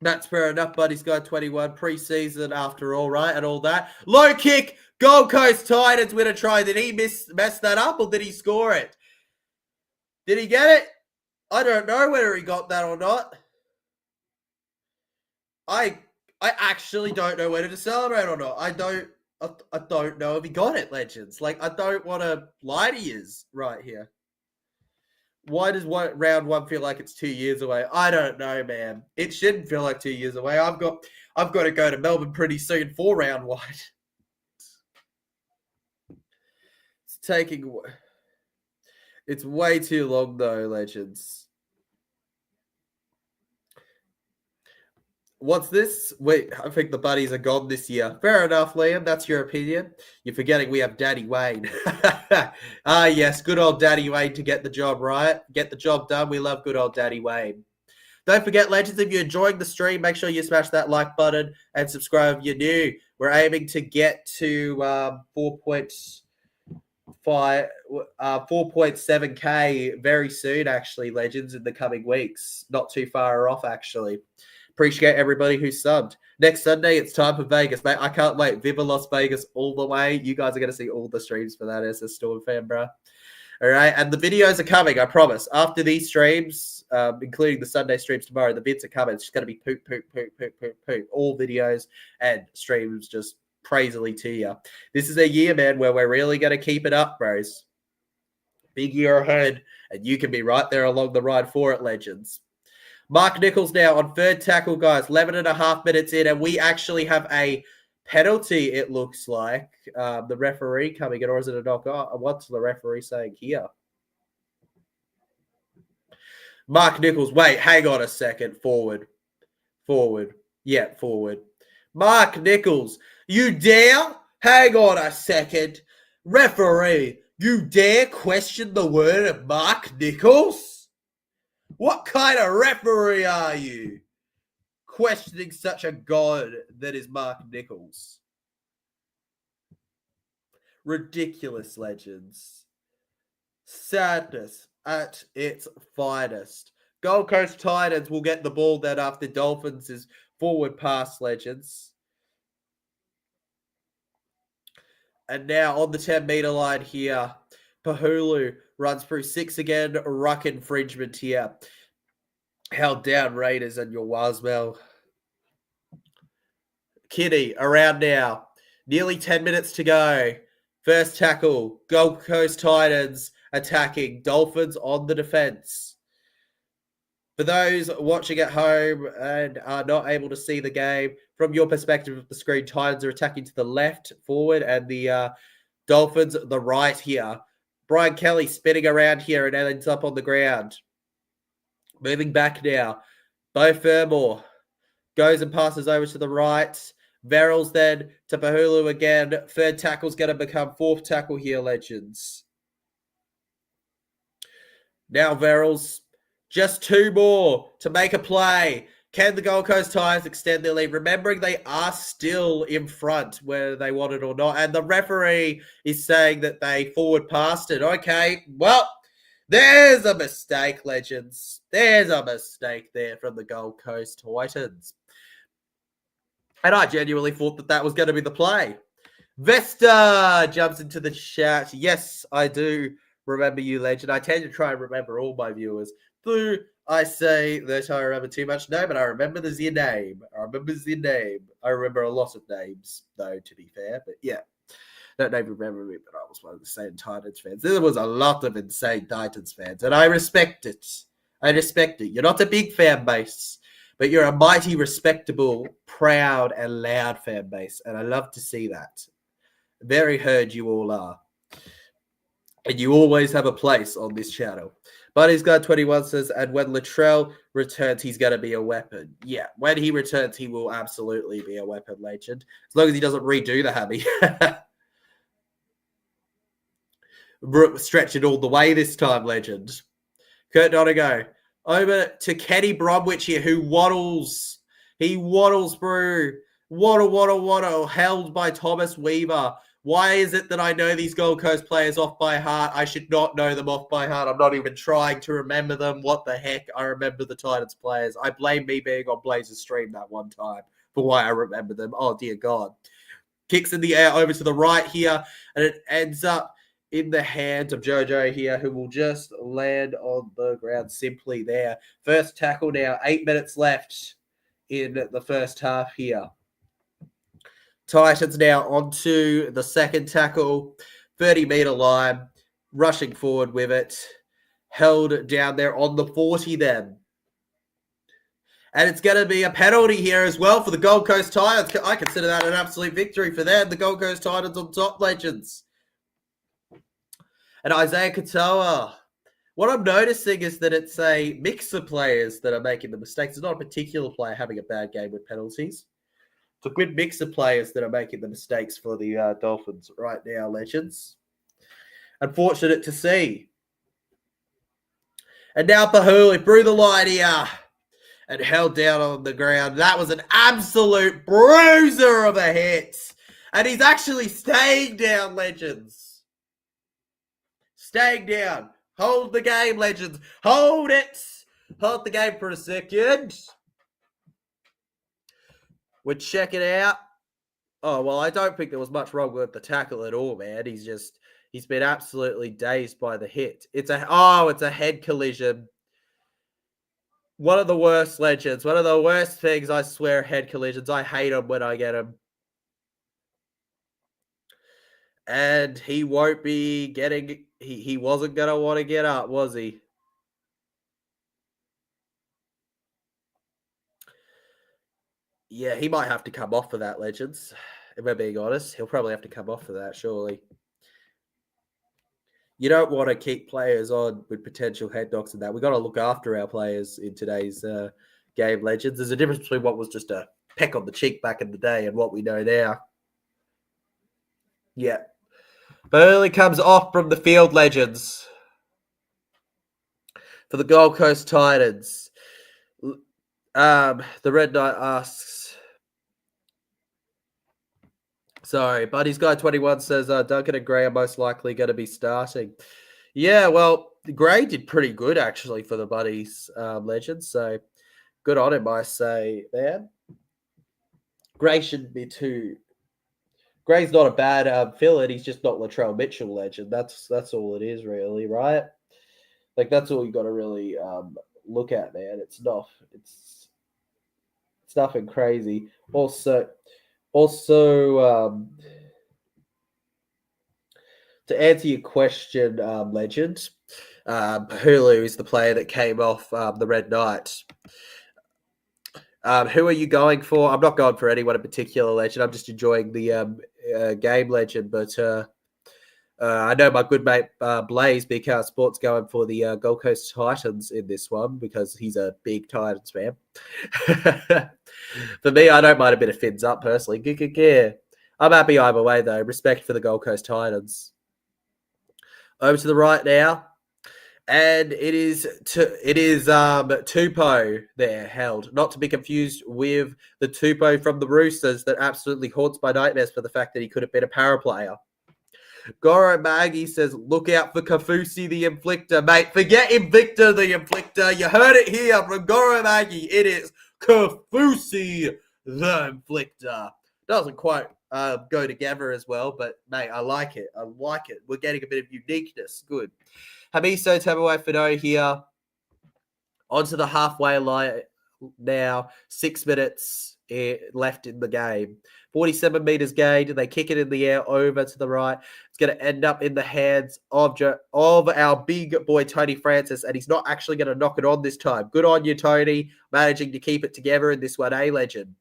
That's fair enough, but he's got 21 preseason after all, right? And all that. Low kick. Gold Coast Titans win a try. Did he mess that up or did he score it? Did he get it? I don't know whether he got that or not. I actually don't know whether to celebrate or not. I don't know if he got it, legends. Like, I don't want to lie to you right here. Why does round one feel like it's 2 years away? I don't know, man. It shouldn't feel like 2 years away. I've got to go to Melbourne pretty soon for round one. It's way too long though, legends. What's this? Wait, I think the buddies are gone this year. Fair enough, Liam. That's your opinion. You're forgetting we have Daddy Wayne. Yes, good old Daddy Wayne to get the job right. Get the job done. We love good old Daddy Wayne. Don't forget, legends, if you're enjoying the stream, make sure you smash that like button and subscribe if you're new. We're aiming to get to 4.7K very soon, actually, legends, in the coming weeks. Not too far off, actually. Appreciate everybody who subbed. Next Sunday, it's time for Vegas, mate. I can't wait. Viva Las Vegas all the way. You guys are going to see all the streams for that as a Storm fan, bro. All right, and the videos are coming, I promise. After these streams, including the Sunday streams tomorrow, the vids are coming. It's just going to be poop. All videos and streams just crazily to you. This is a year, man, where we're really going to keep it up, bros. Big year ahead, and you can be right there along the ride for it, legends. Mark Nichols now on third tackle, guys. 11 and a half minutes in, and we actually have a penalty, it looks like. The referee coming in, or is it a knock? What's the referee saying here? Mark Nichols. Wait, hang on a second. Forward. Yeah, forward. Mark Nichols. You dare? Hang on a second. Referee, you dare question the word of Mark Nichols? What kind of referee are you? Questioning such a god that is Mark Nichols. Ridiculous, legends. Sadness at its finest. Gold Coast Titans will get the ball then after Dolphins' forward pass, legends. And now on the 10-meter line here, Pahulu runs through 6 again. Ruck infringement here. Held down Raiders and your Waswell. Kitty around now. Nearly 10 minutes to go. First tackle. Gold Coast Titans attacking. Dolphins on the defense. For those watching at home and are not able to see the game, from your perspective of the screen, Titans are attacking to the left forward and the Dolphins the right here. Brian Kelly spinning around here and ends up on the ground. Moving back now. Bo Fermor goes and passes over to the right. Verrills then to Pahulu again. Third tackle's going to become fourth tackle here, legends. Now Verrills, just two more to make a play. Can the Gold Coast Titans extend their lead? Remembering they are still in front, whether they want it or not. And the referee is saying that they forward passed it. Okay, well, there's a mistake, legends. There's a mistake there from the Gold Coast Titans. And I genuinely thought that that was going to be the play. Vesta jumps into the chat. Yes, I do remember you, legend. I tend to try and remember all my viewers. Do I say that I remember too much? No, but I remember your name. I remember a lot of names, though, to be fair. But yeah, don't even remember me, but I was one of the same Titans fans. There was a lot of insane Titans fans, and I respect it. You're not a big fan base, but you're a mighty, respectable, proud, and loud fan base, and I love to see that. Very heard you all are. And you always have a place on this channel. Buddy's Guy 21 says, and when Latrell returns, he's going to be a weapon. Yeah, when he returns, he will absolutely be a weapon, legend. As long as he doesn't redo the hammy. Stretch it all the way this time, legend. Kurt Donegal. Over to Kenny Bromwich here, who waddles. He waddles through. Waddle. Held by Thomas Weaver. Why is it that I know these Gold Coast players off by heart? I should not know them off by heart. I'm not even trying to remember them. What the heck? I remember the Titans players. I blame me being on Blazers stream that one time for why I remember them. Oh, dear God. Kicks in the air over to the right here, and it ends up in the hands of Jojo here, who will just land on the ground simply there. First tackle now, 8 minutes left in the first half here. Titans now onto the second tackle, 30-meter line, rushing forward with it, held down there on the 40 then. And it's going to be a penalty here as well for the Gold Coast Titans. I consider that an absolute victory for them. The Gold Coast Titans on top, legends. And Isaiah Katoa. What I'm noticing is that it's a mix of players that are making the mistakes. It's not a particular player having a bad game with penalties. It's a good mix of players that are making the mistakes for the Dolphins right now, legends. Unfortunate to see. And now Pahuli through the line here and held down on the ground. That was an absolute bruiser of a hit. And he's actually staying down, legends. Staying down. Hold the game, legends. Hold it. Hold the game for a second. We're checking out. Oh, well, I don't think there was much wrong with the tackle at all, man. He's been absolutely dazed by the hit. It's a head collision. One of the worst, legends. One of the worst things, I swear, head collisions. I hate them when I get them. And he won't be getting... He wasn't going to want to get up, was he? Yeah, he might have to come off for that, legends. If we're being honest, he'll probably have to come off for that, surely. You don't want to keep players on with potential head knocks and that. We've got to look after our players in today's game, legends. There's a difference between what was just a peck on the cheek back in the day and what we know now. Yeah. Burley comes off from the field, legends. For the Gold Coast Titans. The Red Knight asks... Sorry, Buddy's Guy 21 says Duncan and Gray are most likely going to be starting. Yeah, well, Gray did pretty good, actually, for the Buddies legends. So, good on him, I say, man. Gray shouldn't be too... Gray's not a bad filler. He's just not Latrell Mitchell legend. That's all it is, really, right? Like, that's all you got to really look at, man. It's nothing crazy. Also, Also, to answer your question, Legend, Hulu is the player that came off the Red Knight. Who are you going for? I'm not going for anyone in particular, Legend. I'm just enjoying the game, Legend. But I know my good mate Blaze, BK Sports, going for the Gold Coast Titans in this one because he's a big Titans fan. For me, I don't mind a bit of fins up personally. I'm happy either way, though. Respect for the Gold Coast Titans. Over to the right now. And it is Tupou there held, not to be confused with the Tupou from the Roosters that absolutely haunts my nightmares for the fact that he could have been a para player. Goro Maggie says, look out for Kafusi the Inflictor. Mate, forget Invicta the Inflictor. You heard it here from Goro Maggie. It is Kafusi the Inflictor. Doesn't quite go together as well, but, mate, I like it. We're getting a bit of uniqueness. Good. Hamiso Tabuai-Fidow here. Onto the halfway line now. 6 minutes left in the game. 47 meters gained. They kick it in the air over to the right. It's going to end up in the hands of our big boy, Tony Francis, and he's not actually going to knock it on this time. Good on you, Tony, managing to keep it together in this one, Legend?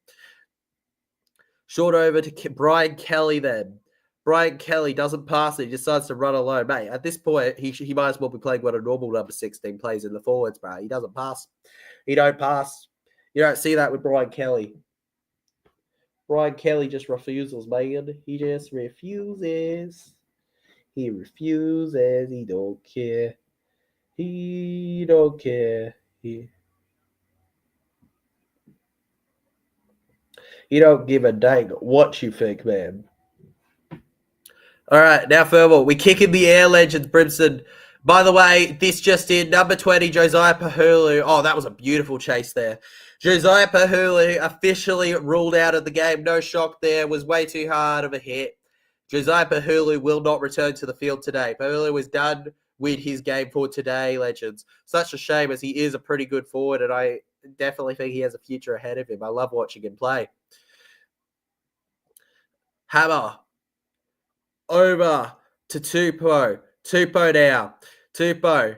Short over to Brian Kelly then. Brian Kelly doesn't pass it. He decides to run alone. Mate, at this point, he might as well be playing what a normal number 16 plays in the forwards, bro. He doesn't pass. He don't pass. You don't see that with Brian Kelly. Brian Kelly just refuses, man. He just refuses. He refuses. He don't care. He don't care. He don't give a dang what you think, man. All right, now further, we kick in the air, Legends, Brimson. By the way, this just in, number 20, Josiah Pahulu. Oh, that was a beautiful chase there. Josiah Pahulu officially ruled out of the game. No shock there. Was way too hard of a hit. Josiah Pahulu will not return to the field today. Pahulu is done with his game for today, Legends. Such a shame as he is a pretty good forward, and I definitely think he has a future ahead of him. I love watching him play. Hammer. Over to Tupou. Tupou now. Tupou.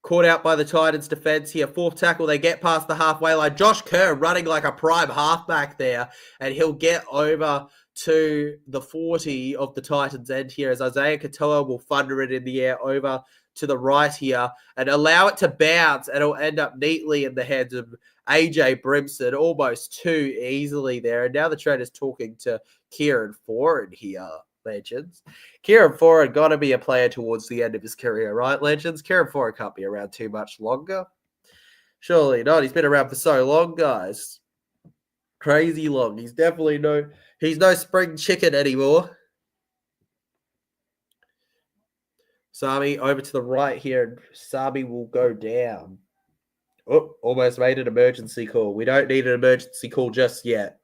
Caught out by the Titans defense here. Fourth tackle. They get past the halfway line. Josh Kerr running like a prime halfback there. And he'll get over to the 40 of the Titans end here as Isaiah Katoa will thunder it in the air over to the right here and allow it to bounce, and it'll end up neatly in the hands of AJ Brimson almost too easily there. And now the trader's talking to Kieran Foran here. Legends. Kieran Foran got to be a player towards the end of his career, right, Legends? Kieran Foran can't be around too much longer. Surely not. He's been around for so long, guys. Crazy long. He's definitely he's no spring chicken anymore. Sami over to the right here, and Sami will go down. Oh, almost made an emergency call. We don't need an emergency call just yet.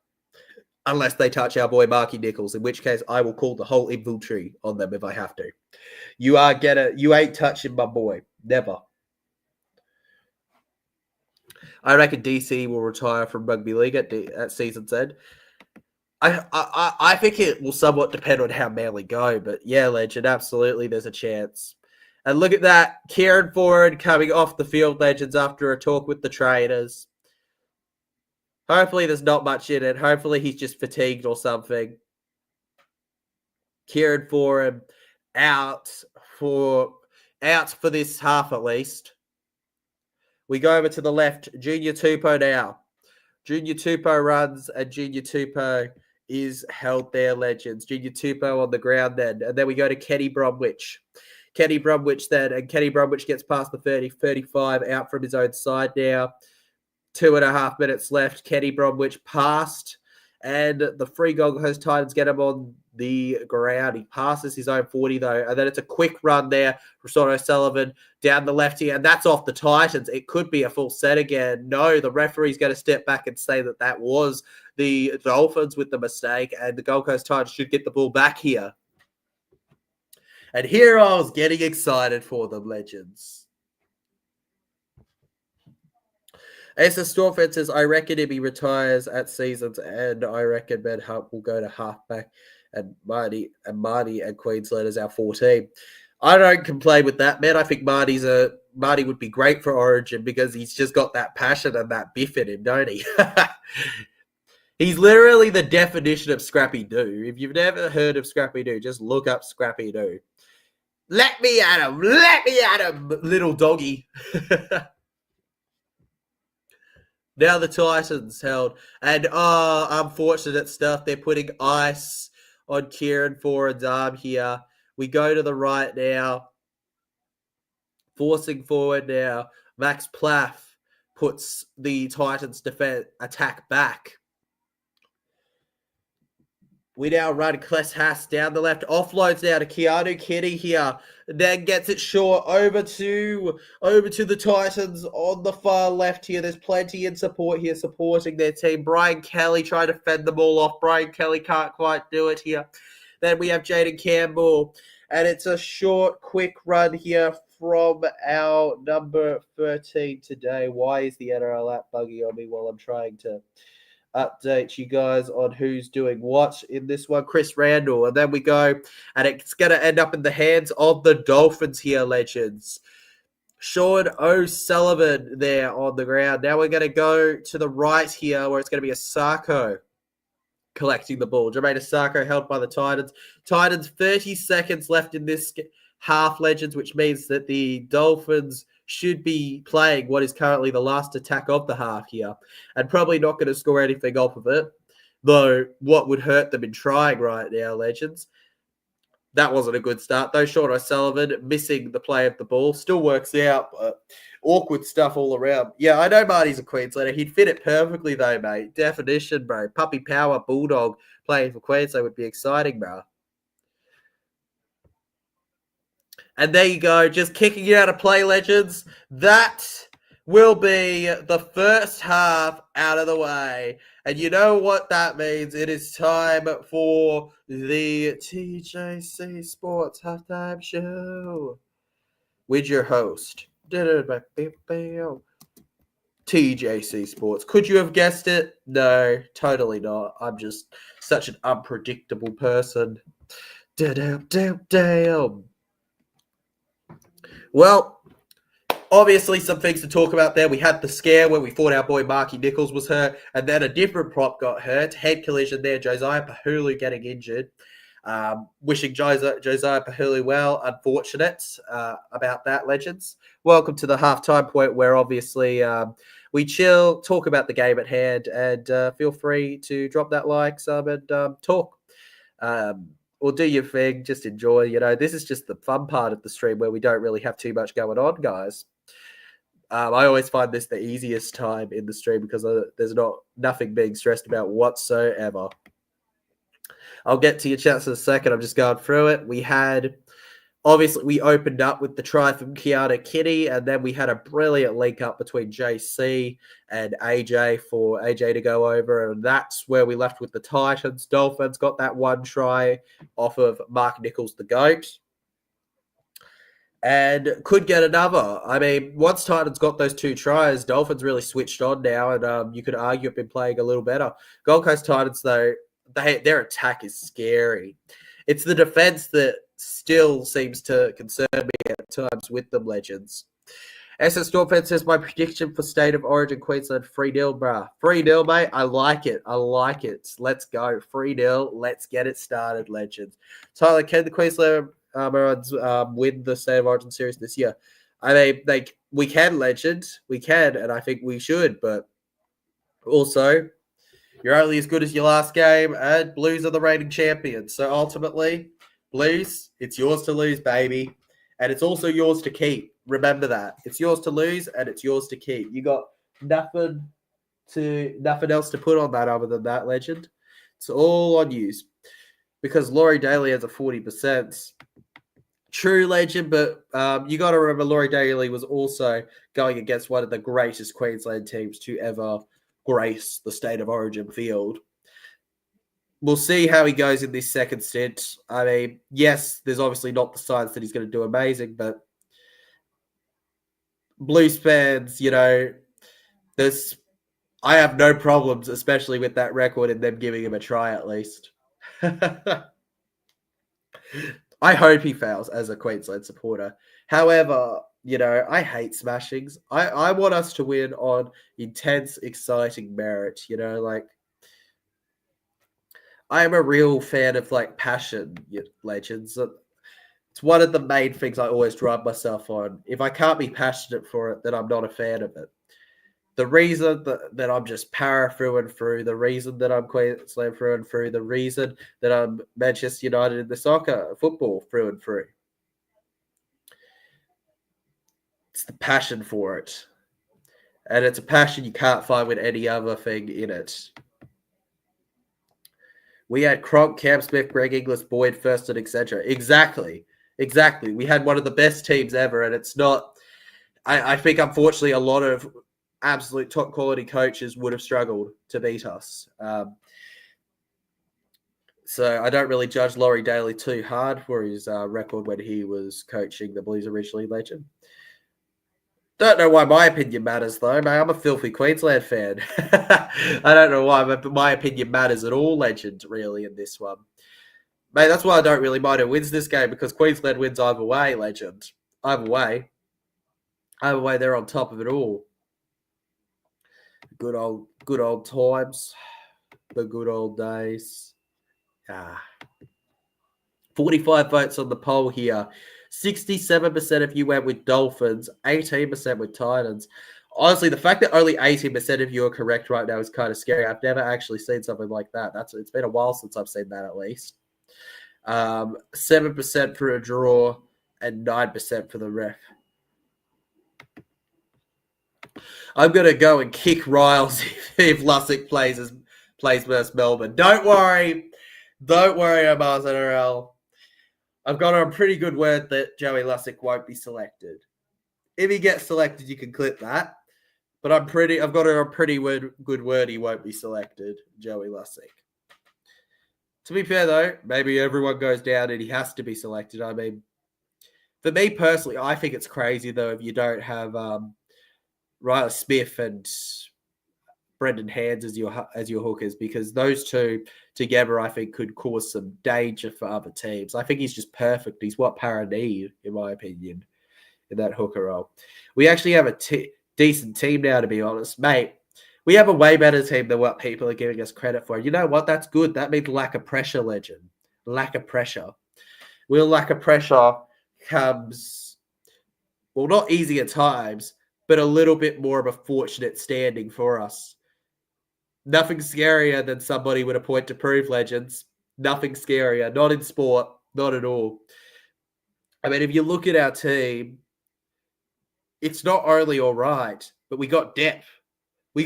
Unless they touch our boy Marky Nichols, in which case I will call the whole infantry on them if I have to. You ain't touching my boy. Never. I reckon DC will retire from rugby league at season's end. I think it will somewhat depend on how Manly go, but yeah, Legend, absolutely there's a chance. And look at that, Kieran Foran coming off the field, Legends, after a talk with the trainers. Hopefully there's not much in it. Hopefully he's just fatigued or something. Kieran Foran out for this half at least. We go over to the left. Junior Tupou now. Junior Tupou runs, and Junior Tupou is held there, Legends. Junior Tupou on the ground then. And then we go to Kenny Bromwich. Kenny Bromwich then. And Kenny Bromwich gets past the 30-35 out from his own side now. 2.5 minutes left. Kenny Bromwich passed, and the free Gold Coast Titans get him on the ground. He passes his own 40, though, and then it's a quick run there for Sean O'Sullivan down the left here, and that's off the Titans. It could be a full set again. No, the referee's going to step back and say that was the Dolphins with the mistake, and the Gold Coast Titans should get the ball back here. And here I was getting excited for them, Legends. As the Stormford says, I reckon if he retires at seasons, and I reckon Ben Hunt will go to halfback, and Marty and Queensland as our 14. I don't complain with that, man. I think Marty would be great for Origin because he's just got that passion and that biff in him, don't he? He's literally the definition of Scrappy Doo. If you've never heard of Scrappy Doo, just look up Scrappy Doo. Let me at him, little doggy. Now the Titans held. And unfortunate stuff. They're putting ice on Kieran Foran's arm here. We go to the right now. Forcing forward now. Max Plaff puts the Titans defense attack back. We now run Kless Haas down the left. Offloads now to Keanu Kitty here. Then gets it short over to the Titans on the far left here. There's plenty in support here supporting their team. Brian Kelly trying to fend them all off. Brian Kelly can't quite do it here. Then we have Jaden Campbell. And it's a short, quick run here from our number 13 today. Why is the NRL app bugging on me while I'm trying to update you guys on who's doing what in this one? Chris Randall. And then we go, and it's going to end up in the hands of the Dolphins here, legends. Sean O'Sullivan there on the ground. Now we're going to go to the right here where it's going to be a Sarko collecting the ball. Jermaine Sarko held by the Titans. Titans 30 seconds left in this half, legends, which means that the Dolphins should be playing what is currently the last attack of the half here and probably not going to score anything off of it, though what would hurt them in trying right now, legends. That wasn't a good start, though. Sean O'Sullivan missing the play of the ball. Still works out, but awkward stuff all around. Yeah, I know Marty's a Queenslander. He'd fit it perfectly, though, mate. Definition, bro. Puppy power, Bulldog playing for Queensland would be exciting, bro. And there you go, just kicking it out of play, legends. That will be the first half out of the way. And you know what that means? It is time for the TJC Sports Halftime Show with your host, TJC Sports. Could you have guessed it? No, totally not. I'm just such an unpredictable person. Damn. Well, obviously some things to talk about there. We had the scare where we thought our boy Marky Nichols was hurt, and then a different prop got hurt. Head collision there. Josiah Pahulu getting injured. Wishing Josiah Pahulu well. Unfortunate about that, legends. Welcome to the halftime point where obviously we chill, talk about the game at hand, and feel free to drop that like, sub, and talk. Or do your thing, just enjoy. You know, this is just the fun part of the stream where we don't really have too much going on, guys. I always find this the easiest time in the stream because there's nothing being stressed about whatsoever. I'll get to your chats in a second. I'm just going through it. We opened up with the try from Keanu Kitty, and then we had a brilliant link up between JC and AJ for AJ to go over, and that's where we left with the Titans. Dolphins got that one try off of Mark Nichols, the GOAT, and could get another. I mean, once Titans got those two tries, Dolphins really switched on now, and you could argue have been playing a little better. Gold Coast Titans, though, their attack is scary. It's the defense that still seems to concern me at times with them, legends. SS Stormfed says, my prediction for State of Origin Queensland 3-0, bruh. 3-0, mate. I like it. Let's go. 3-0. Let's get it started, legends. Tyler, can the Queensland Maroons win the State of Origin series this year? I mean, we can, legend. We can, and I think we should, but also, you're only as good as your last game, and Blues are the reigning champions. So ultimately, Blues, it's yours to lose, baby. And it's also yours to keep. Remember that. It's yours to lose, and it's yours to keep. You got nothing else to put on that other than that, legend. It's all on you. Because Laurie Daly has a 40%. True, legend, but you got to remember Laurie Daly was also going against one of the greatest Queensland teams to ever grace the State of Origin field. We'll see how he goes in this second stint. I mean, yes, there's obviously not the signs that he's going to do amazing, but Blues fans, you know, I have no problems, especially with that record and them giving him a try at least. I hope he fails as a Queensland supporter. However, I hate smashings. I want us to win on intense, exciting merit. I am a real fan of passion, legends. It's one of the main things I always drive myself on. If I can't be passionate for it, then I'm not a fan of it. The reason that I'm just para through and through, the reason that I'm Queensland through and through, the reason that I'm Manchester United in the football through and through. It's the passion for it. And it's a passion you can't find with any other thing in it. We had Cronk, Cam Smith, Greg Inglis, Boyd, Thurston, etc. Exactly. We had one of the best teams ever, and it's not... I think, unfortunately, a lot of absolute top quality coaches would have struggled to beat us. So I don't really judge Laurie Daly too hard for his record when he was coaching the Blues originally, legend. Don't know why my opinion matters, though, mate. I'm a filthy Queensland fan. I don't know why, but my opinion matters at all, legend, really, in this one. Mate, that's why I don't really mind who wins this game, because Queensland wins either way, legend. Either way, they're on top of it all. Good old times. The good old days. 45 votes on the poll here. 67% of you went with Dolphins, 18% with Titans. Honestly, the fact that only 18% of you are correct right now is kind of scary. I've never actually seen something like that. It's been a while since I've seen that, at least. 7% for a draw and 9% for the ref. I'm going to go and kick Riles if Lussick plays versus Melbourne. Don't worry, Mars NRL. I've got a pretty good word that Joey Lussick won't be selected. If he gets selected, you can clip that. But I've got a pretty good word he won't be selected, Joey Lussick. To be fair, though, maybe everyone goes down and he has to be selected. I mean, for me personally, I think it's crazy, though, if you don't have Riley Smith and Brendan Hands as your hookers, because those two together, I think, could cause some danger for other teams. I think he's just perfect. He's what Para need, in my opinion, in that hooker role. We actually have a decent team now, to be honest. Mate, we have a way better team than what people are giving us credit for. You know what? That's good. That means lack of pressure, legend. Lack of pressure. Well, lack of pressure comes, well, not easy at times, but a little bit more of a fortunate standing for us. Nothing scarier than somebody with a point to prove, legends. Nothing scarier. Not in sport. Not at all. I mean, if you look at our team, it's not only all right, but we got depth. We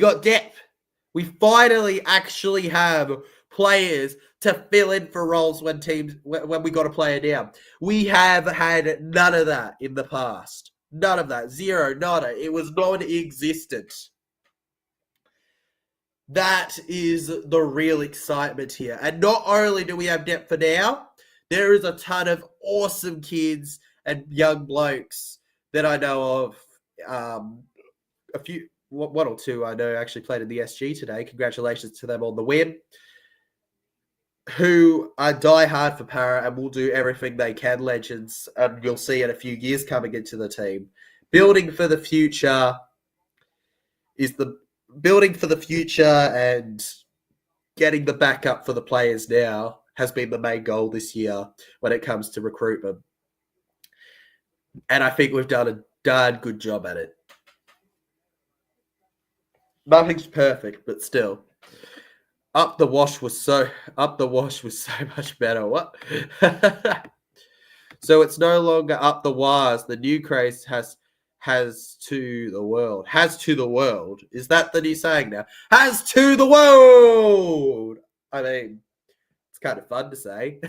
We finally actually have players to fill in for roles when we got a player down. We have had none of that in the past. None of that. Zero. Nada. It was non-existent. That is the real excitement here. And not only do we have depth for now, there is a ton of awesome kids and young blokes that I know of. A few, one or two I know actually played in the SG today. Congratulations to them on the win. Who are die hard for Para and will do everything they can, legends. And you'll see in a few years coming into the team. Building for the future and getting the backup for the players now has been the main goal this year when it comes to recruitment. And I think we've done a darn good job at it. Nothing's perfect, but still. Up the wash was so much better. What? So it's no longer up the wires. The new craze has to the world. Has to the world. Is that the new saying now? Has to the world. I mean, it's kind of fun to say.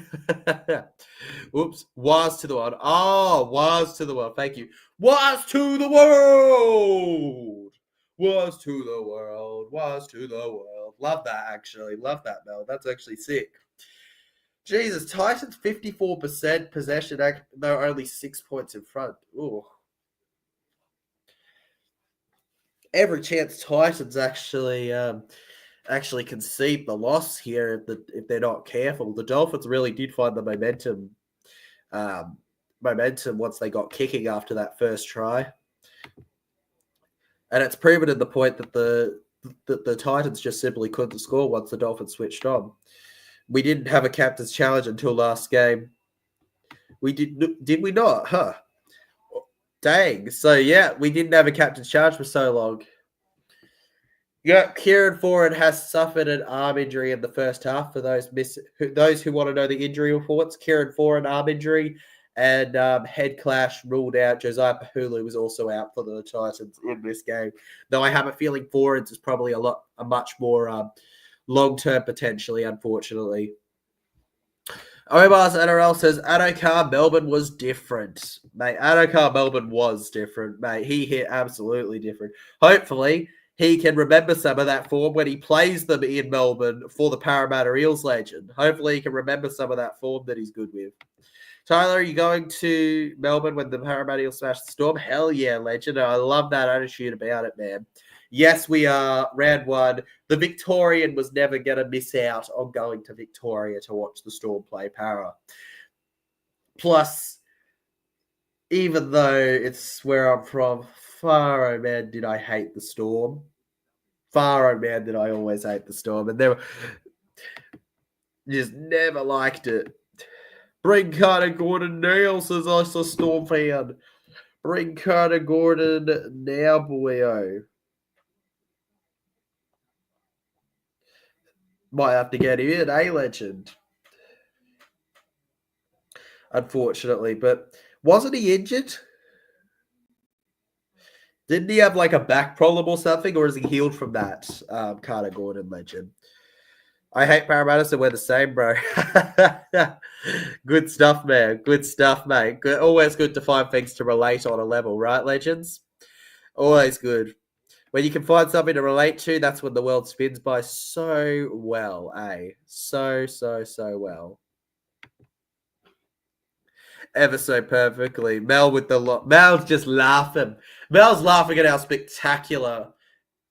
Oops. Was to the world. Oh, was to the world. Thank you. Was to the world. Was to the world. Was to the world. Love that, actually. Love that, Mel. That's actually sick. Jesus, Titans 54% possession. They're only 6 points in front. Ooh. every chance Titans actually concede the loss here if they're not careful. The Dolphins really did find the momentum once they got kicking after that first try, and it's proven in the point that the Titans just simply couldn't score once the Dolphins switched on. We didn't have a captain's challenge until last game. We did we not? Huh. Dang. So yeah, we didn't have a captain's challenge for so long. Yeah, Kieran Foran has suffered an arm injury in the first half. For those who want to know the injury reports, Kieran Foran arm injury and head clash ruled out. Josiah Pahulu was also out for the Titans in this game. Though I have a feeling Foran's is probably a much more long-term potentially, unfortunately. Omar's NRL says Adokar Melbourne was different. Mate, Adokar Melbourne was different, mate. He hit absolutely different. Hopefully, he can remember some of that form when he plays them in Melbourne for the Parramatta Eels legend. Hopefully, he can remember some of that form that he's good with. Tyler, are you going to Melbourne when the Parramatta Eels smash the Storm? Hell yeah, legend. I love that attitude about it, man. Yes, we are. Round one. The Victorian was never going to miss out on going to Victoria to watch the Storm play Para. Plus, even though it's where I'm from, far, oh man, did I hate the Storm. Far, oh man, did I always hate the Storm. And just never liked it. Bring Carter Gordon now, says us a Storm fan. Bring Carter Gordon now, boyo. Might have to get him in, legend? Unfortunately, but wasn't he injured? Didn't he have like a back problem or something, or is he healed from that? Carter Gordon, legend. I hate Parramatta, so we're the same, bro. Good stuff, man. Good stuff, mate. Good. Always good to find things to relate on a level, right, legends? Always good. When you can find something to relate to, that's when the world spins by so well, eh? So well. Ever so perfectly. Mel with the Mel's just laughing. Mel's laughing at how spectacular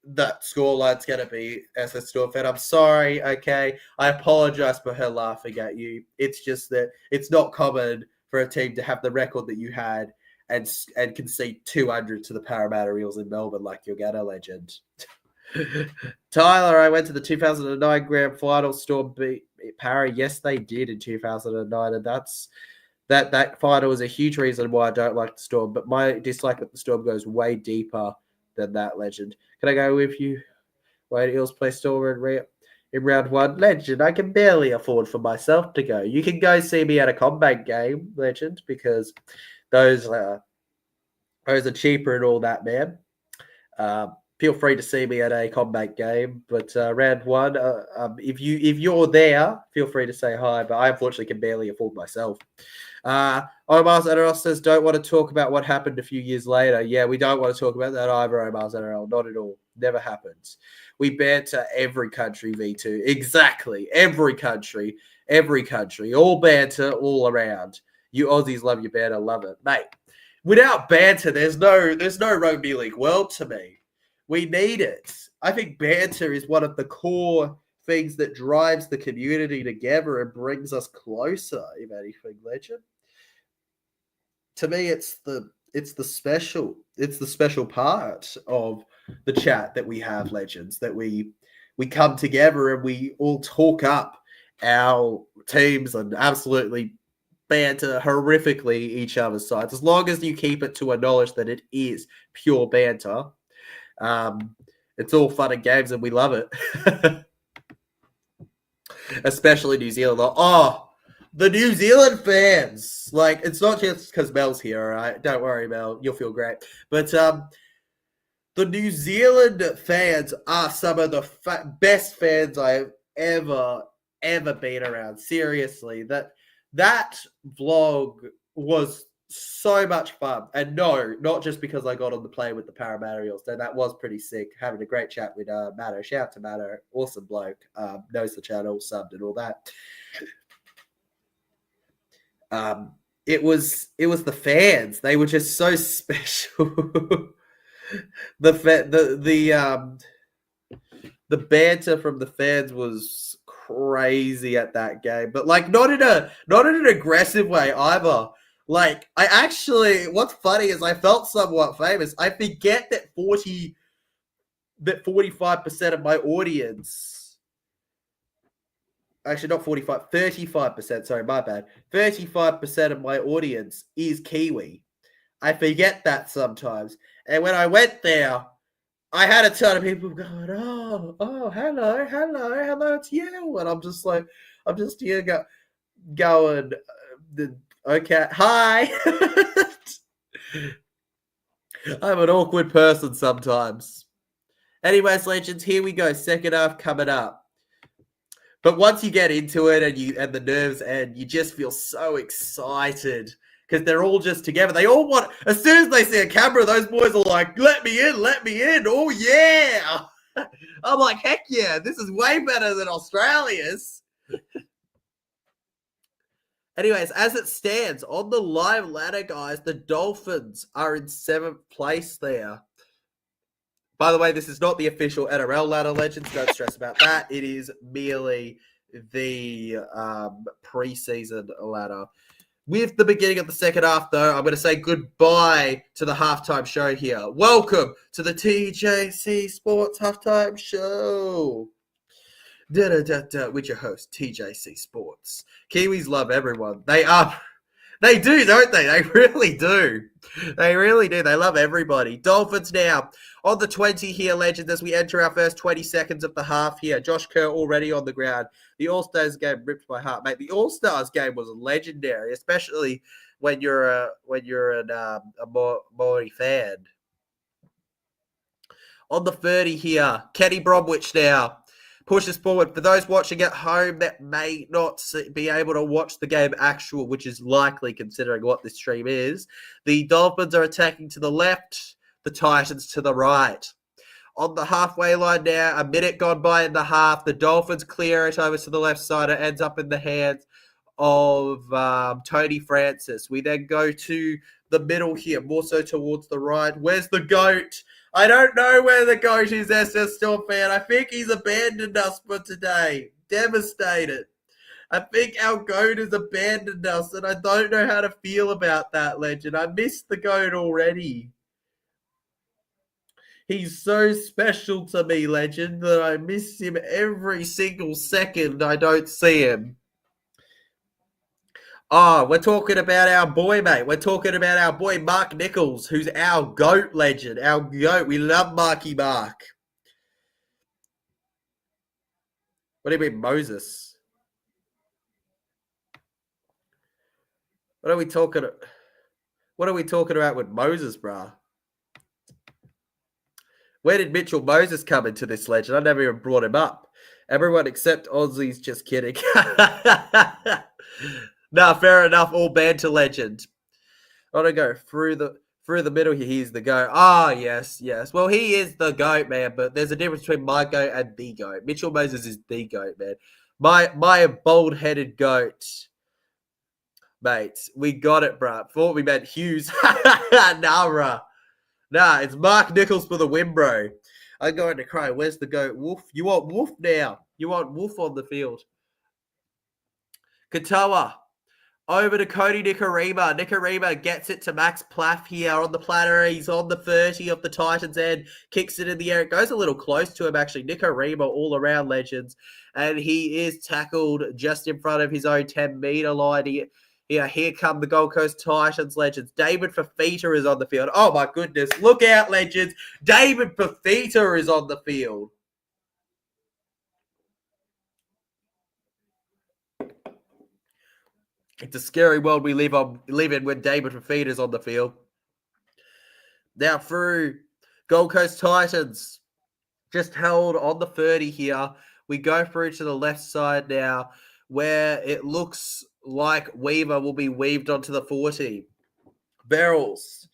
that scoreline's going to be as a Storm fan. I'm sorry, okay? I apologize for her laughing at you. It's just that it's not common for a team to have the record that you had and concede 200 to the Parramatta Eels in Melbourne like your Gatto legend. Tyler, I went to the 2009 Grand Final. Storm beat Para. Yes, they did in 2009, and that final is a huge reason why I don't like the Storm. But my dislike of the Storm goes way deeper than that, legend. Can I go with you? Why Eels play Storm in round one? Legend, I can barely afford for myself to go. You can go see me at a combat game, legend, because those are cheaper and all that, man. Feel free to see me at a combat game, but round one, if you're there, feel free to say hi. But I unfortunately can barely afford myself. Omar's NRL says, don't want to talk about what happened a few years later. Yeah, we don't want to talk about that either, Omar's NRL. Not at all. Never happens. We banter every country, V2. Exactly. Every country. All banter, all around. You Aussies love your banter. Love it. Mate, without banter, there's no rugby league world to me. We need it. I think banter is one of the core things that drives the community together and brings us closer, if anything, legend. To me, it's the special part of the chat that we have, legends, that we come together and we all talk up our teams and absolutely banter horrifically each other's sides. As long as you keep it to a knowledge that it is pure banter, it's all fun and games and we love it. Especially New Zealand. Oh, the New Zealand fans. Like, it's not just because Mel's here, all right? Don't worry, Mel. You'll feel great. But the New Zealand fans are some of the best fans I've ever been around. Seriously. That vlog was so much fun. And no, not just because I got on the plane with the Parramatta Eels. So that was pretty sick. Having a great chat with Matto. Shout out to Matto. Awesome bloke. Knows the channel, subbed and all that. It was the fans. They were just so special. The banter from the fans was crazy at that game, but like not in an aggressive way either. Like I actually, what's funny is I felt somewhat famous. I forget that 45% of my audience, actually not 45, 35%, sorry, my bad. 35% of my audience is Kiwi. I forget that sometimes. And when I went there, I had a ton of people going, hello, it's you. And I'm just here going, okay, hi. I'm an awkward person sometimes. Anyways, legends, here we go. Second half coming up. But once you get into it and the nerves and you just feel so excited because they're all just together. They all want, as soon as they see a camera, those boys are like, let me in. Oh, yeah. I'm like, heck yeah, this is way better than Australia's. Anyways, as it stands, on the live ladder, guys, the Dolphins are in 7th place there. By the way, this is not the official NRL ladder, legends. Don't stress about that. It is merely the preseason ladder. With the beginning of the second half, though, I'm going to say goodbye to the halftime show here. Welcome to the TJC Sports Halftime Show. With your host, TJC Sports. Kiwis love everyone. They do, don't they? They really do. They really do. They love everybody. Dolphins now on the 20 here, legends, as we enter our first 20 seconds of the half here. Josh Kerr already on the ground. The All-Stars game ripped my heart, mate. The All-Stars game was legendary, especially when you're a Maori fan. On the 30 here, Kenny Bromwich now pushes forward. For those watching at home that may not be able to watch the game actual, which is likely considering what this stream is, the Dolphins are attacking to the left, the Titans to the right. On the halfway line now, a minute gone by in the half, the Dolphins clear it over to the left side. It ends up in the hands of Tony Francis. We then go to the middle here, more so towards the right. Where's the GOAT? I don't know where the GOAT is, SS Storm fan. I think he's abandoned us for today. Devastated. I think our GOAT has abandoned us, and I don't know how to feel about that, legend. I missed the GOAT already. He's so special to me, legend, that I miss him every single second I don't see him. Oh, we're talking about our boy, mate. We're talking about our boy, Mark Nichols, who's our GOAT legend. Our GOAT. We love Marky Mark. What do you mean, Moses? What are we talking about with Moses, bruh? Where did Mitchell Moses come into this legend? I never even brought him up. Everyone except Aussies, just kidding. Nah, fair enough. All banter legend. I want to go through the middle here. He's the GOAT. Ah, yes. Well, he is the GOAT, man. But there's a difference between my GOAT and the GOAT. Mitchell Moses is the GOAT, man. My bald-headed GOAT, mate. We got it, bruh. Thought we meant Hughes. Nah, bruh. Nah, it's Mark Nichols for the win, bro. I'm going to cry. Where's the GOAT? Wolf. You want Wolf now. You want Wolf on the field. Katoa. Over to Cody Nikorima. Nikorima gets it to Max Plaff here on the platter. He's on the 30 of the Titans end. Kicks it in the air. It goes a little close to him, actually. Nikorima all around, legends. And he is tackled just in front of his own 10-meter line. Here come the Gold Coast Titans, legends. David Fafita is on the field. Oh, my goodness. Look out, legends. David Fafita is on the field. It's a scary world we live in when David Fafita is on the field. Now through Gold Coast Titans, just held on the 30 here. We go through to the left side now, where it looks like Weaver will be weaved onto the 40. Barrels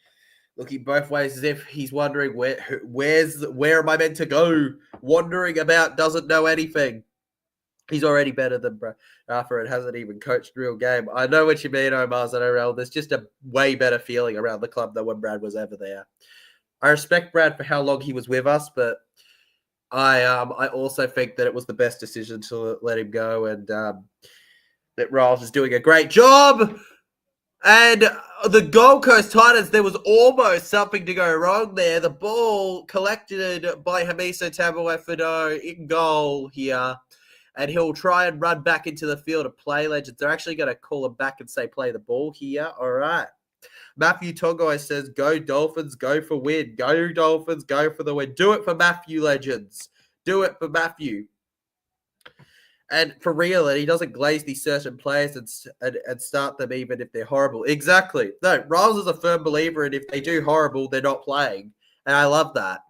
looking both ways as if he's wondering where am I meant to go? Wandering about, doesn't know anything. He's already better than Bradford. Hasn't even coached real game. I know what you mean, Omar's NRL. There's just a way better feeling around the club than when Brad was ever there. I respect Brad for how long he was with us, but I also think that it was the best decision to let him go, and that Riles is doing a great job. And the Gold Coast Titans, there was almost something to go wrong there. The ball collected by Hamiso Tabuai-Fidow in goal here. And he'll try and run back into the field of play legends. They're actually going to call him back and say, play the ball here. All right. Matthew Tongai says, go Dolphins, go for win. Go Dolphins, go for the win. Do it for Matthew, legends. Do it for Matthew. And for real, and he doesn't glaze these certain players and start them even if they're horrible. Exactly. No, Riles is a firm believer in if they do horrible, they're not playing. And I love that.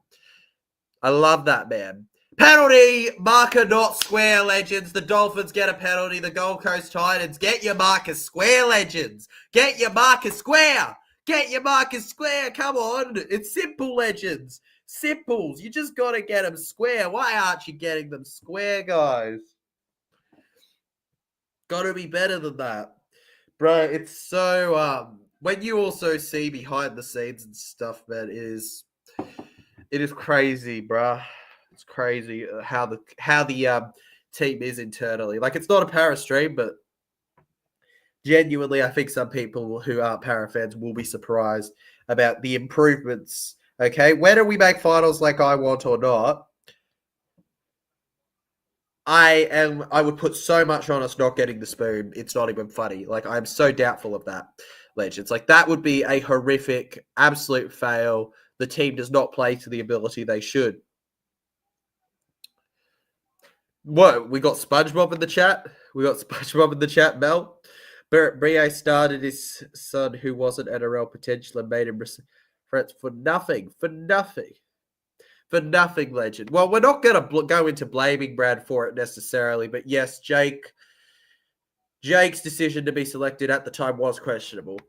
I love that, man. Penalty, marker not square, legends. The Dolphins get a penalty. The Gold Coast Titans, get your marker square, legends. Get your marker square. Get your marker square. Come on. It's simple, legends. Simples. You just got to get them square. Why aren't you getting them square, guys? Got to be better than that. Bro, it's so... when you also see behind the scenes and stuff, man, it is crazy, bruh. It's crazy how the team is internally. Like, it's not a para stream, but genuinely, I think some people who aren't para fans will be surprised about the improvements. Okay, whether we make finals like I want or not, I would put so much on us not getting the spoon. It's not even funny. Like, I'm so doubtful of that, legends. Like, that would be a horrific, absolute fail. The team does not play to the ability they should. What? We got SpongeBob in the chat? We got SpongeBob in the chat, Mel? Brie started his son who wasn't NRL potential and made him threats for nothing. For nothing. For nothing, legend. Well, we're not going to go into blaming Brad for it necessarily, but yes, Jake's decision to be selected at the time was questionable.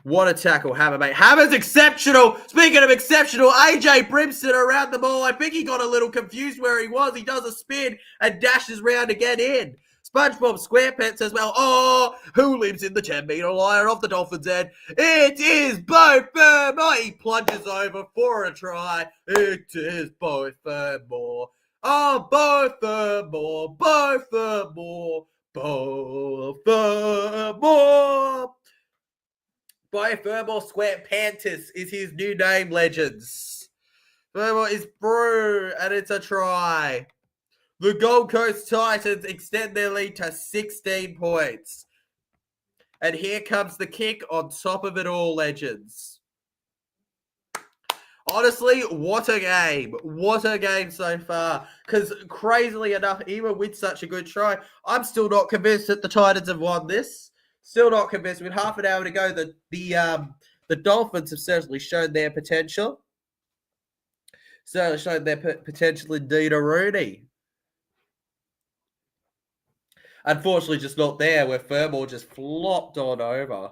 What a tackle, Hammer, mate. Hammer's exceptional. Speaking of exceptional, AJ Brimson around the ball. I think he got a little confused where he was. He does a spin and dashes round to get in. SpongeBob SquarePants says, well, oh, who lives in the 10-meter line of the Dolphins' end? It is Bo Fermor. He plunges over for a try. It is Bo Fermor. Oh, Bo Fermor, Bo Fermor, Bo Fermor. Bo Fermor SquarePantis is his new name, legends. Fermor is through, and it's a try. The Gold Coast Titans extend their lead to 16 points. And here comes the kick on top of it all, legends. Honestly, what a game. What a game so far. Because crazily enough, even with such a good try, I'm still not convinced that the Titans have won this. Still not convinced. With half an hour to go, the Dolphins have certainly shown their potential. Certainly shown their potential indeed, a Rooney. Unfortunately, just not there, where Fermor just flopped on over.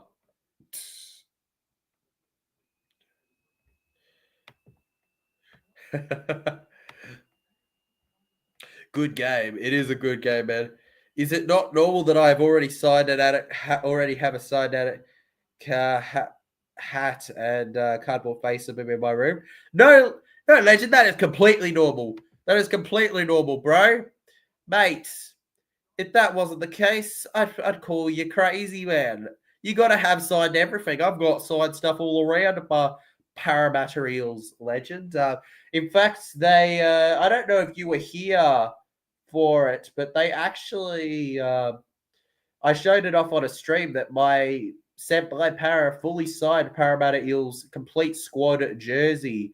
Good game. It is a good game, man. Is it not normal that I've already signed it at it? Already have a signed at it hat and cardboard face of him in my room? No, legend. That is completely normal. That is completely normal, bro. Mate, if that wasn't the case, I'd call you crazy, man. You got to have signed everything. I've got signed stuff all around my Parramatta Eels, legend. In fact, they I don't know if you were here for it, but they actually I showed it off on a stream that my sent by Para fully signed Parramatta Eels complete squad jersey.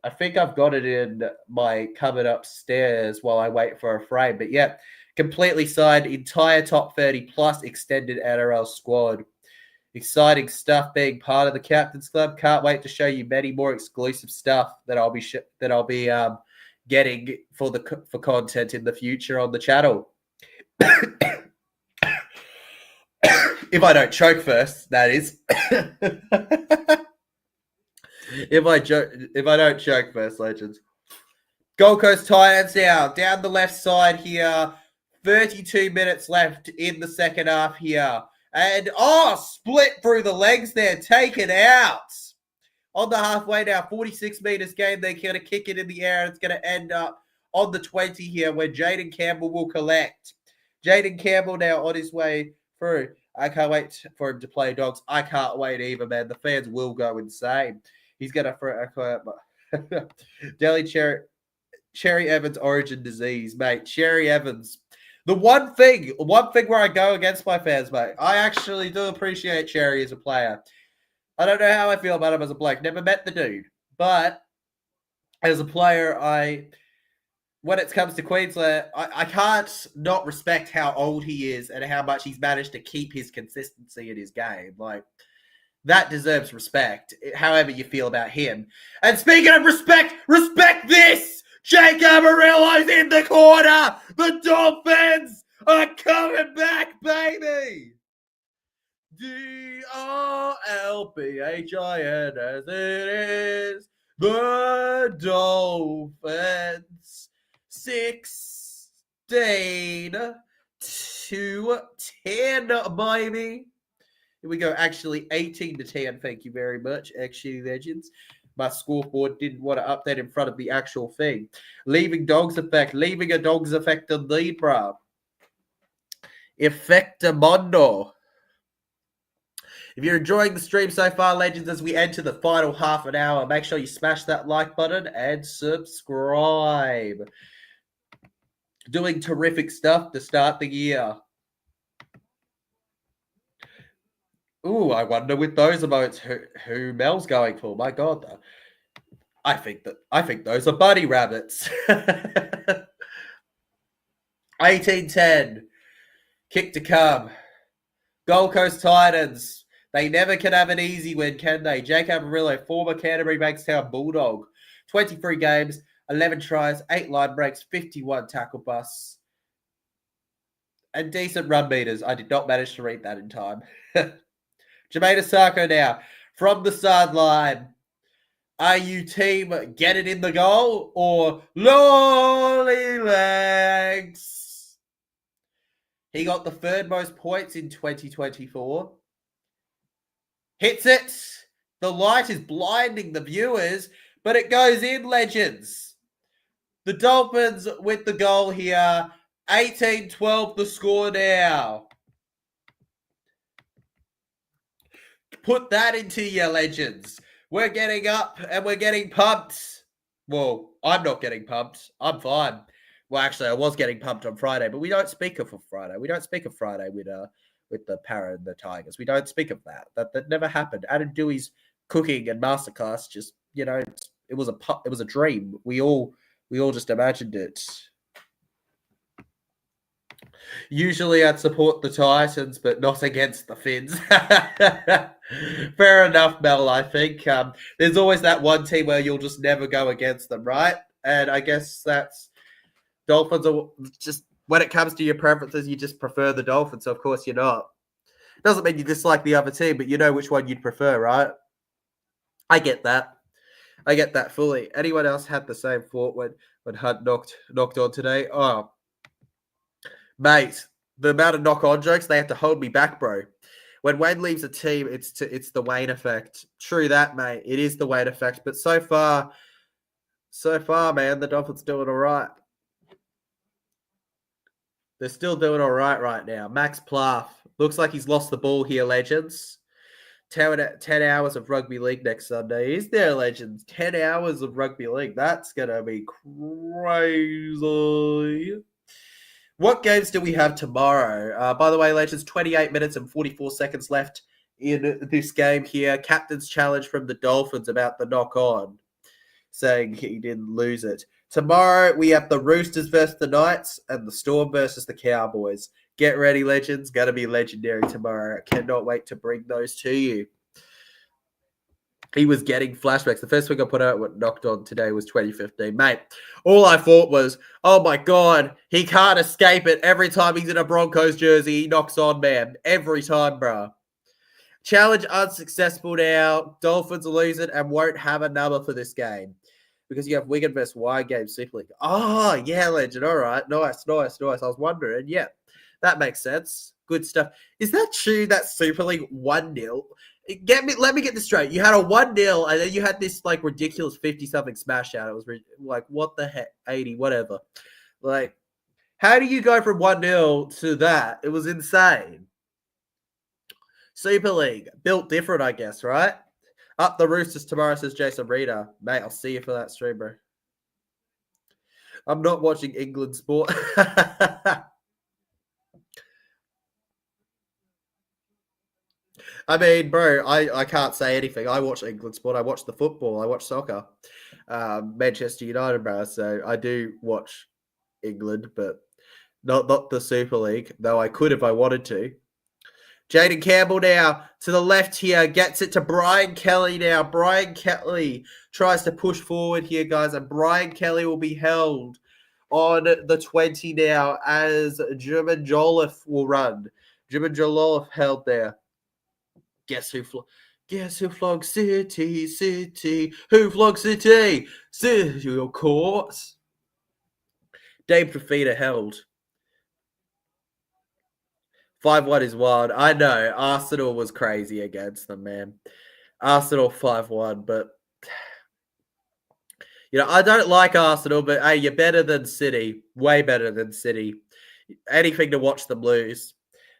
I think I've got it in my cupboard upstairs while I wait for a frame. But yeah, completely signed, entire top 30 plus extended NRL squad. Exciting stuff being part of the Captain's Club. Can't wait to show you many more exclusive stuff that I'll be getting for content in the future on the channel. If I don't choke first, that is. If I don't choke first, legends. Gold Coast Titans now down the left side here. 32 minutes left in the second half here. And, split through the legs there. Taken out. On the halfway now, 46 meters game. They're going to kick it in the air. It's going to end up on the 20 here where Jaden Campbell will collect. Jaden Campbell now on his way through. I can't wait for him to play Dogs. I can't wait either, man. The fans will go insane. He's going to throw Delhi Cherry Evans origin disease, mate. Cherry Evans. The one thing where I go against my fans, mate, I actually do appreciate Cherry as a player. I don't know how I feel about him as a bloke. Never met the dude. But as a player, when it comes to Queensland, I can't not respect how old he is and how much he's managed to keep his consistency in his game. Like, that deserves respect, however you feel about him. And speaking of respect this! Jake Amarillo's in the corner! The Dolphins are coming back, baby! DOLPHIN as it is. The Dolphins 16-10, baby. Here we go. Actually, 18-10. Thank you very much, actually, legends. My scoreboard didn't want to update in front of the actual thing. Leaving a dog's effect indeed, bro. Effectamondo. If you're enjoying the stream so far, legends, as we enter the final half an hour, make sure you smash that like button and subscribe. Doing terrific stuff to start the year. Ooh, I wonder with those emotes who Mel's going for. My God, though. I think those are bunny rabbits. 18-10. Kick to come. Gold Coast Titans. They never can have an easy win, can they? Jake Amarillo, former Canterbury Bankstown Bulldog. 23 games, 11 tries, 8 line breaks, 51 tackle busts, and decent run meters. I did not manage to read that in time. Jermaine Asako now from the sideline. Are you team get it in the goal or lolly legs? He got the third most points in 2024. Hits it. The light is blinding the viewers, but it goes in, legends. The Dolphins with the goal here. 18-12 the score now. Put that into your legends. We're getting up and we're getting pumped. Well, I'm not getting pumped. I'm fine. Well, actually, I was getting pumped on Friday, but we don't speak of Friday. We don't speak of Friday with the Para and the Tigers. We don't speak of that. That never happened. Adam Dewey's cooking and masterclass just, it was a dream. We all just imagined it. Usually I'd support the Titans, but not against the Finns. Fair enough, Mel, I think. There's always that one team where you'll just never go against them, right? And I guess that's Dolphins are just, when it comes to your preferences, you just prefer the Dolphins. So of course you're not. Doesn't mean you dislike the other team, but you know which one you'd prefer, right? I get that. I get that fully. Anyone else had the same thought when Hunt knocked on today? Oh, mate, the amount of knock-on jokes, they have to hold me back, bro. When Wayne leaves a team, it's the Wayne effect. True that, mate. It is the Wayne effect. But so far, man, the Dolphins doing all right. They're still doing all right now. Max Plath. Looks like he's lost the ball here, legends. 10 hours of rugby league next Sunday. Is there, legends? 10 hours of rugby league. That's going to be crazy. What games do we have tomorrow? By the way, legends, 28 minutes and 44 seconds left in this game here. Captain's challenge from the Dolphins about the knock-on, saying he didn't lose it. Tomorrow, we have the Roosters versus the Knights and the Storm versus the Cowboys. Get ready, legends. Going to be legendary tomorrow. I cannot wait to bring those to you. He was getting flashbacks. The first thing I put out what knocked on today was 2015. Mate, all I thought was, oh my God, he can't escape it. Every time he's in a Broncos jersey, he knocks on, man. Every time, bro. Challenge unsuccessful now. Dolphins lose it and won't have a number for this game. Because you have Wigan versus Wide game Super League. Oh, yeah, legend. All right. Nice. I was wondering. Yeah, that makes sense. Good stuff. Is that true that Super League 1-0? Let me get this straight. You had a 1-0, and then you had this like ridiculous 50-something smash out. It was like, what the heck? 80, whatever. Like, how do you go from 1-0 to that? It was insane. Super League, built different, I guess, right? Up the Roosters tomorrow, says Jason Reader. Mate, I'll see you for that stream, bro. I'm not watching England sport. I mean, bro, I can't say anything. I watch England sport. I watch the football. I watch soccer. Manchester United, bro. So I do watch England, but not the Super League, though I could if I wanted to. Jaden Campbell now to the left here, gets it to Brian Kelly now. Brian Kelly tries to push forward here, guys, and Brian Kelly will be held on the 20 now as German Jolliffe will run. German Jolliffe held there. Guess who flogged City? Who flogged City? City, of course. Dave Profita held. 5-1 is wild. I know. Arsenal was crazy against them, man. Arsenal 5-1, but I don't like Arsenal, but hey, you're better than City. Way better than City. Anything to watch them lose.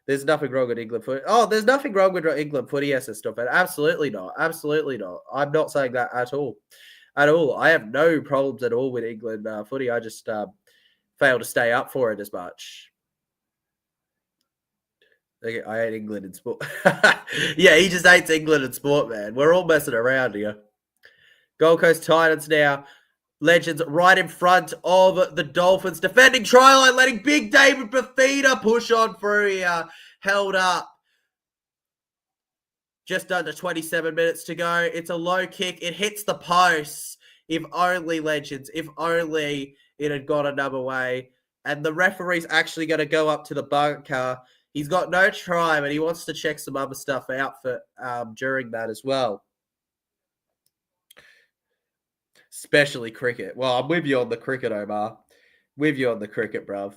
There's nothing wrong with England footy. Oh, there's nothing wrong with England footy as stuff. Absolutely not. Absolutely not. I'm not saying that at all. At all. I have no problems at all with England footy. I just fail to stay up for it as much. I hate England in sport. Yeah, he just hates England in sport, man. We're all messing around here. Gold Coast Titans now. Legends right in front of the Dolphins. Defending try line, letting big David Bafida push on through here. Held up. Just under 27 minutes to go. It's a low kick. It hits the post. If only, Legends. If only it had gone another way. And the referee's actually going to go up to the bunker. He's got no try, but he wants to check some other stuff out for during that as well. Especially cricket. Well, I'm with you on the cricket, Omar. With you on the cricket, bruv.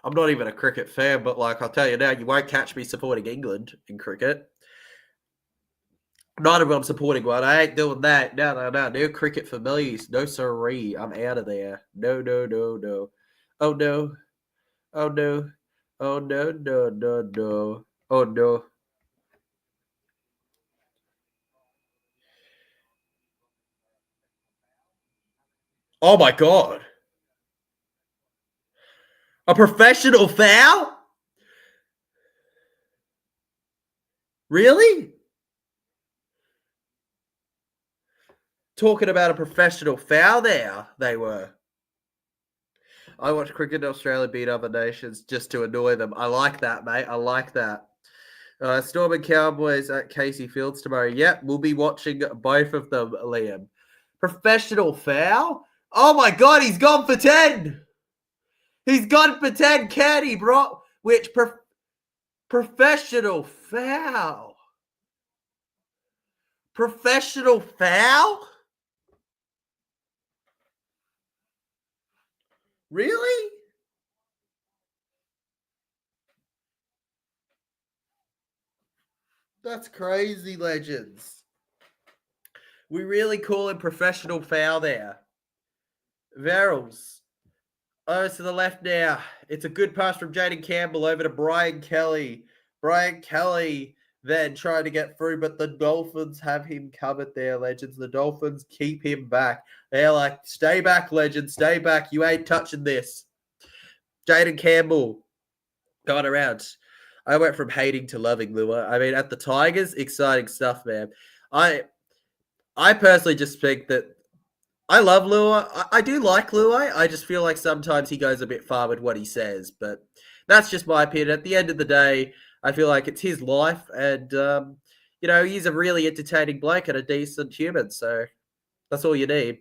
I'm not even a cricket fan, but I'll tell you now, you won't catch me supporting England in cricket. Not if I'm supporting one. I ain't doing that. No. No cricket for me. No siree. I'm out of there. No. Oh, no. Oh, no. Oh, no. Oh, no. Oh, my God. A professional foul? Really? Talking about a professional foul there, they were. I watch cricket in Australia beat other nations just to annoy them. I like that, mate. I like that. Storm and Cowboys at Casey Fields tomorrow. Yep, we'll be watching both of them, Liam. Professional foul? Oh, my God, he's gone for 10. He's gone for 10, caddy, bro. Which professional foul? Professional foul? Really? That's crazy, Legends. We really call him professional foul there. Verrills. Oh, to the left now. It's a good pass from Jaden Campbell over to Brian Kelly. Brian Kelly then trying to get through, but the Dolphins have him covered there, Legends. The Dolphins keep him back. They're like, stay back, Legends. Stay back. You ain't touching this. Jaden Campbell going around. I went from hating to loving Lua. I mean, at the Tigers, exciting stuff, man. I personally just think that I love Lua. I do like Lua. I just feel like sometimes he goes a bit far with what he says, but that's just my opinion. At the end of the day, I feel like it's his life, and he's a really entertaining bloke and a decent human. So that's all you need.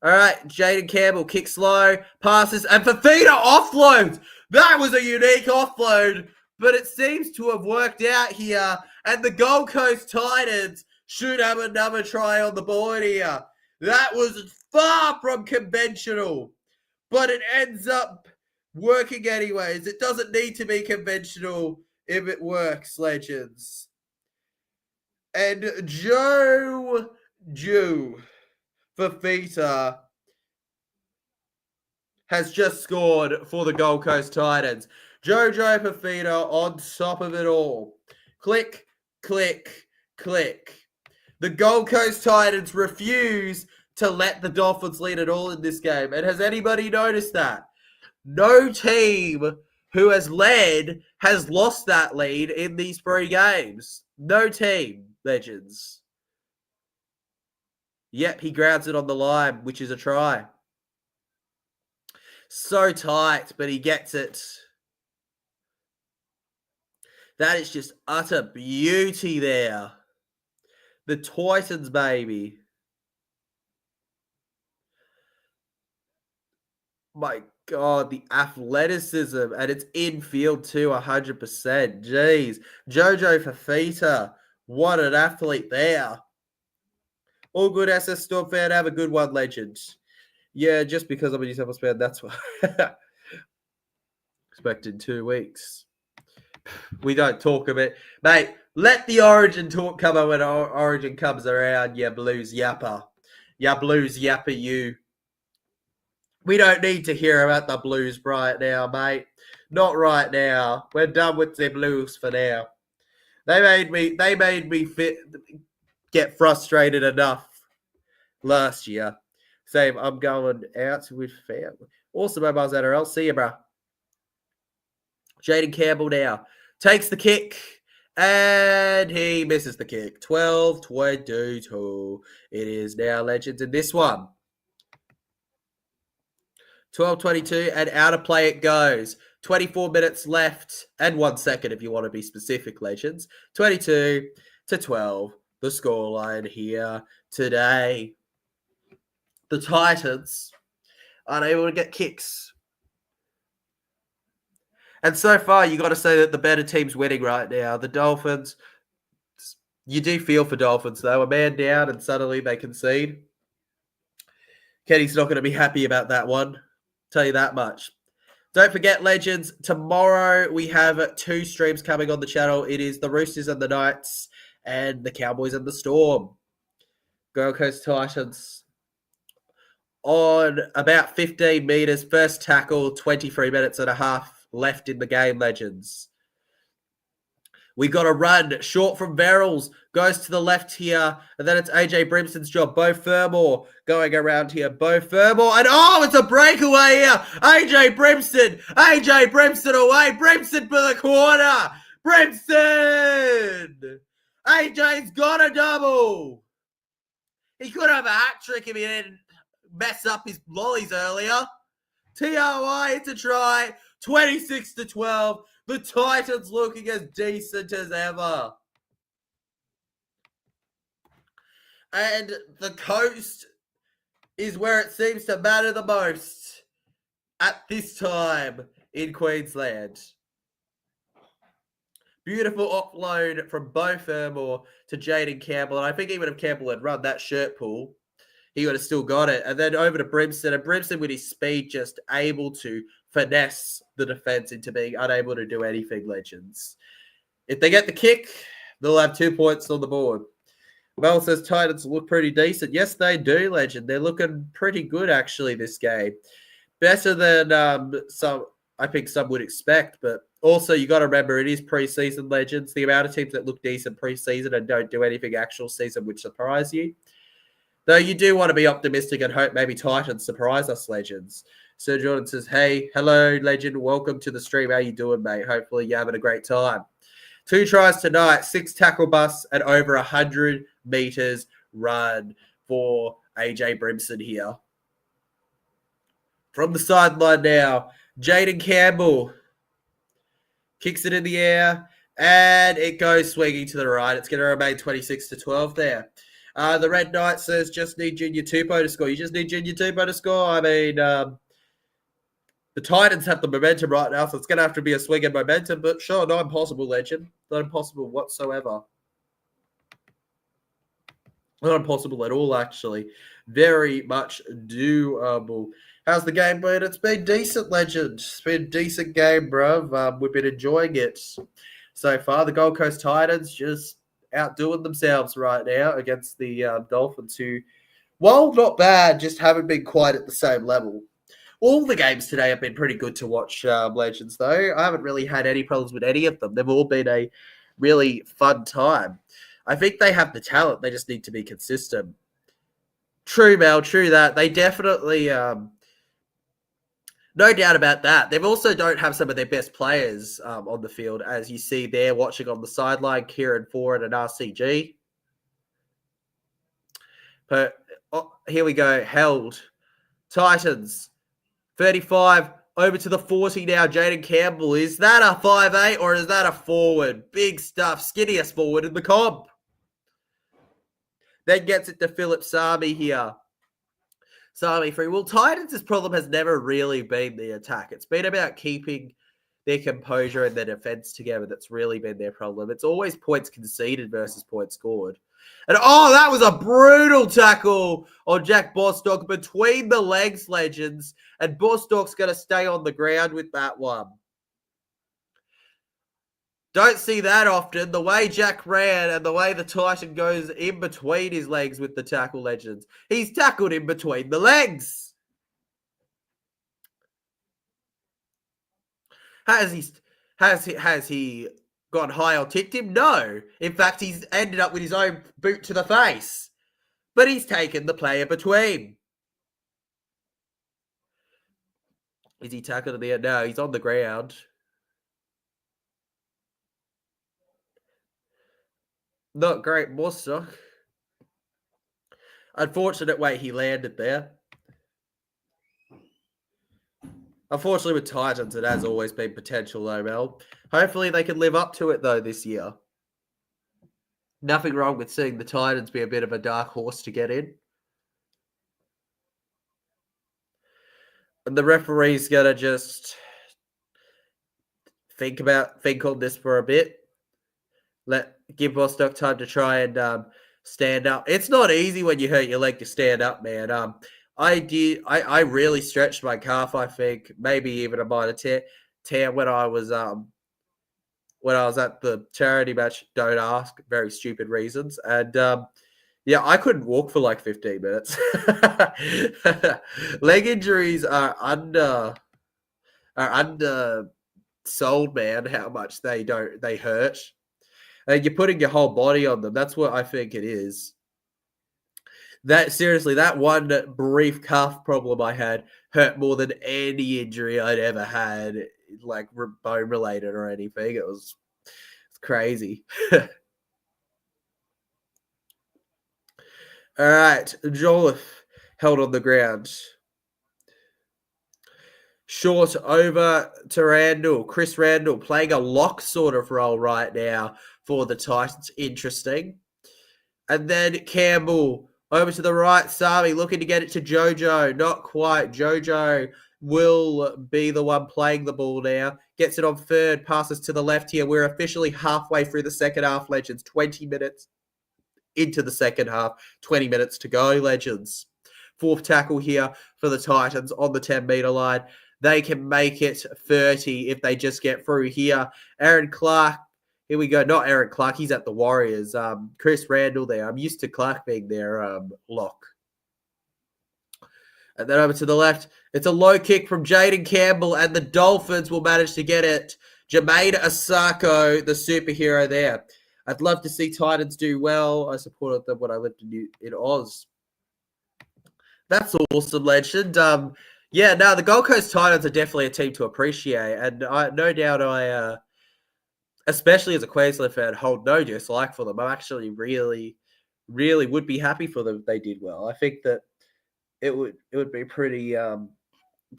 All right, Jaden Campbell kicks low, passes, and Fafita offloads. That was a unique offload, but it seems to have worked out here, and the Gold Coast Titans should have another try on the board here. That was far from conventional, but it ends up working anyways. It doesn't need to be conventional if it works, legends. And Joe Fafita has just scored for the Gold Coast Titans. Jojo Fafita on top of it all. Click, click, click. The Gold Coast Titans refuse to let the Dolphins lead at all in this game. And has anybody noticed that? No team who has led has lost that lead in these 3 games. No team, legends. Yep, he grounds it on the line, which is a try. So tight, but he gets it. That is just utter beauty there. The Titans, baby. My God, the athleticism, and it's infield too, 100%. Jeez. Jojo Fafita, what an athlete there. All good, SS Storm fan. Have a good one, legend. Yeah, just because I'm a New South Wales fan, that's why. Expected 2 weeks. We don't talk of it. Mate, let the Origin talk come when Origin comes around, you Blues yapper. You Blues yapper, you. We don't need to hear about the Blues right now, mate. Not right now. We're done with the Blues for now. They made me get frustrated enough last year. Same, I'm going out with family. Awesome mobiles NRL. See you, bro. Jaden Campbell now takes the kick, and he misses the kick. 12-22. It is now, legends, in this one. 12-22, and out of play it goes. 24 minutes left, and 1 second if you want to be specific, legends. 22-12, the scoreline here today. The Titans unable to get kicks. And so far, you got to say that the better team's winning right now. The Dolphins, you do feel for Dolphins, though. A man down and suddenly they concede. Kenny's not going to be happy about that one. Tell you that much. Don't forget, legends, tomorrow we have 2 streams coming on the channel. It is the Roosters and the Knights and the Cowboys and the Storm. Gold Coast Titans on about 15 meters. First tackle, 23 minutes and a half left in the game, legends. We got a run short from Verrills, goes to the left here, and then it's AJ Brimson's job. Bo Fermor going around here. Bo Fermor, and it's a breakaway here. AJ Brimson away. Brimson for the corner. Brimson! AJ's got a double. He could have a hat trick if he didn't mess up his lollies earlier. TRY, it's a try. 26-12. The Titans looking as decent as ever. And the coast is where it seems to matter the most at this time in Queensland. Beautiful offload from Bo Fermor to Jaden Campbell. And I think even if Campbell had run that shirt pull, he would have still got it. And then over to Brimson. And Brimson, with his speed, just able to finesse the defense into being unable to do anything, legends. If they get the kick, they'll have 2 points on the board. Mel says Titans look pretty decent. Yes, they do, legend. They're looking pretty good, actually, this game. Better than I think some would expect. But also, you got to remember, it is preseason, legends. The amount of teams that look decent preseason and don't do anything actual season would surprise you. Though you do want to be optimistic and hope maybe Titans surprise us, legends. Sir Jordan says, hey, hello, legend. Welcome to the stream. How you doing, mate? Hopefully you're having a great time. 2 tries tonight, 6 tackle busts, and over 100 meters run for AJ Brimson here. From the sideline now, Jaden Campbell kicks it in the air, and it goes swinging to the right. It's going to remain 26-12 there. The Red Knight says, just need Junior Tupou to score. You just need Junior Tupou to score? I mean, the Titans have the momentum right now, so it's going to have to be a swing and momentum. But sure, not impossible, legend. Not impossible whatsoever. Not impossible at all, actually. Very much doable. How's the game been? It's been decent, legend. It's been a decent game, bruv. We've been enjoying it. so far. The Gold Coast Titans just outdoing themselves right now against the Dolphins, who, while not bad, just haven't been quite at the same level. All the games today have been pretty good to watch, Legends, though. I haven't really had any problems with any of them. They've all been a really fun time. I think they have the talent. They just need to be consistent. True, Mel. True that. They definitely, no doubt about that. They also don't have some of their best players on the field, as you see there watching on the sideline, Kieran Ford and RCG. But here we go. Held. Titans. 35 over to the 40 now. Jaden Campbell. Is that a 5'8" or is that a forward? Big stuff. Skinniest forward in the comp. Then gets it to Philip Sami here. Sami free. Well, Titans' problem has never really been the attack. It's been about keeping their composure and their defense together. That's really been their problem. It's always points conceded versus points scored. And that was a brutal tackle on Jack Bostock between the legs, Legends. And Bostock's going to stay on the ground with that one. Don't see that often. The way Jack ran and the way the Titan goes in between his legs with the tackle, Legends. He's tackled in between the legs. Has he gone high or ticked him? No. In fact, he's ended up with his own boot to the face. But he's taken the player between. Is he tackled at the end? No, he's on the ground. Not great, Bostock. Unfortunate way he landed there. Unfortunately, with Titans, it has always been potential, though, Mel. Hopefully, they can live up to it, though, this year. Nothing wrong with seeing the Titans be a bit of a dark horse to get in. And the referee's going to just think on this for a bit. Give Bostock time to try and stand up. It's not easy when you hurt your leg to stand up, man. I really stretched my calf, I think. Maybe even a minor tear when I was at the charity match. Don't ask. Very stupid reasons. And yeah, I couldn't walk for like 15 minutes. Leg injuries are sold, man, how much they hurt. And you're putting your whole body on them. That's what I think it is. That one brief calf problem I had hurt more than any injury I'd ever had, like bone related or anything. It's crazy. All right, Jolliffe held on the ground. Short over to Randall. Chris Randall playing a lock sort of role right now for the Titans. Interesting. And then Campbell over to the right. Sami looking to get it to Jojo. Not quite. Jojo will be the one playing the ball now. Gets it on third. Passes to the left here. We're officially halfway through the second half, Legends. 20 minutes into the second half. 20 minutes to go, Legends. Fourth tackle here for the Titans on the 10-meter line. They can make it 30 if they just get through here. Aaron Clark. Here we go. Not Aaron Clark. He's at the Warriors. Chris Randall there. I'm used to Clark being their lock. And then over to the left. It's a low kick from Jaden Campbell, and the Dolphins will manage to get it. Jermaine Asako, the superhero there. I'd love to see Titans do well. I supported them when I lived in Oz. That's awesome, Legend. Yeah, no, the Gold Coast Titans are definitely a team to appreciate. And no doubt especially as a Queensland fan, hold no dislike for them. I'm actually really, really would be happy for them if they did well. I think that it would be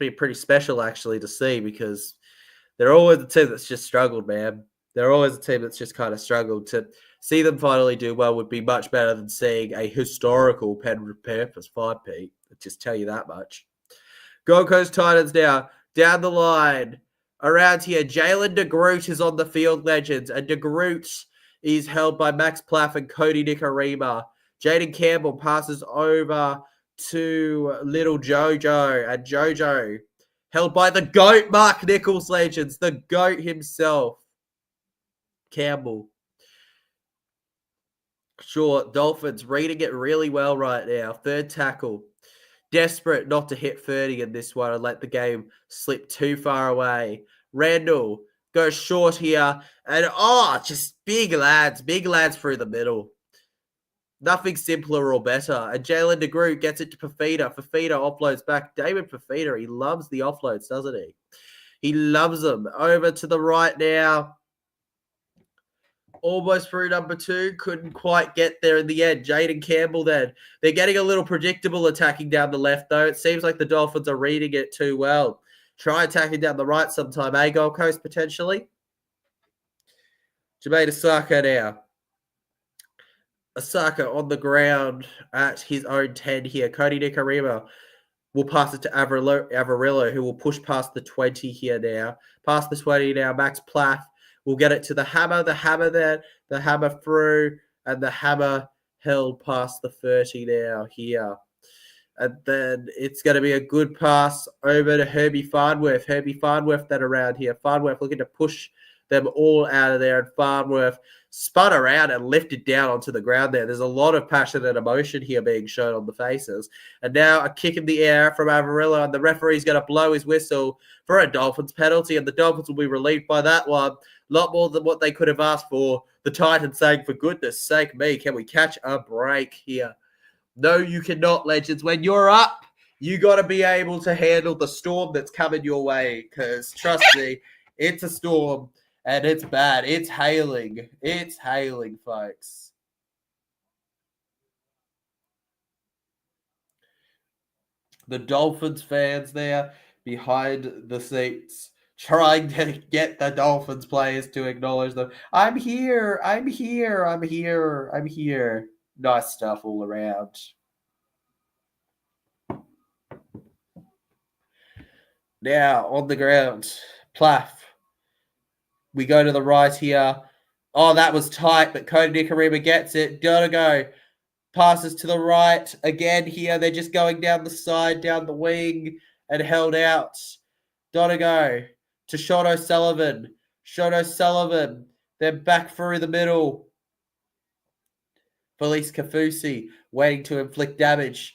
pretty special actually to see, because they're always a team that's just struggled, man. They're always a team that's just kind of struggled. To see them finally do well would be much better than seeing a historical Penrith Panthers 5-peat. I'll just tell you that much. Gold Coast Titans now, down the line. Around here, Jalen DeGroot is on the field, Legends. And DeGroot is held by Max Plaff and Cody Nicarima. Jaden Campbell passes over to little Jojo. And Jojo held by the GOAT, Mark Nichols, Legends. The GOAT himself. Campbell. Short. Dolphins reading it really well right now. Third tackle. Desperate not to hit 30 in this one and let the game slip too far away. Randall goes short here. And, just big lads through the middle. Nothing simpler or better. And Jalen DeGroot gets it to Fafita. Fafita offloads back. David Fafita, he loves the offloads, doesn't he? He loves them. Over to the right now. Almost through number 2. Couldn't quite get there in the end. Jaden Campbell then. They're getting a little predictable attacking down the left, though. It seems like the Dolphins are reading it too well. Try attacking down the right sometime, Gold Coast, potentially. Jermaine Asako now. Asako on the ground at his own 10 here. Cody Nicarima will pass it to Avarillo, who will push past the 20 here now. Past the 20 now. Max Plath will get it to the hammer. The hammer there. The hammer through. And the hammer held past the 30 now here. And then it's going to be a good pass over to Herbie Farnworth. Herbie Farnworth then around here. Farnworth looking to push them all out of there. And Farnworth spun around and lifted down onto the ground there. There's a lot of passion and emotion here being shown on the faces. And now a kick in the air from Avarillo, and the referee's going to blow his whistle for a Dolphins penalty, and the Dolphins will be relieved by that one. A lot more than what they could have asked for. The Titans saying, for goodness sake me, can we catch a break here? No, you cannot, legends. When you're up, you got to be able to handle the storm that's coming your way, because trust me, it's a storm. And it's bad. It's hailing. It's hailing, folks. The Dolphins fans there behind the seats trying to get the Dolphins players to acknowledge them. I'm here. I'm here. I'm here. I'm here. Nice stuff all around. Now, on the ground, Plath. We go to the right here. Oh, that was tight, but Cody Nicarima gets it. Gotta go. Passes to the right. Again here, they're just going down the side, down the wing, and held out. Donegal to Sean O'Sullivan. Sean O'Sullivan. They're back through the middle. Felice Kafusi waiting to inflict damage.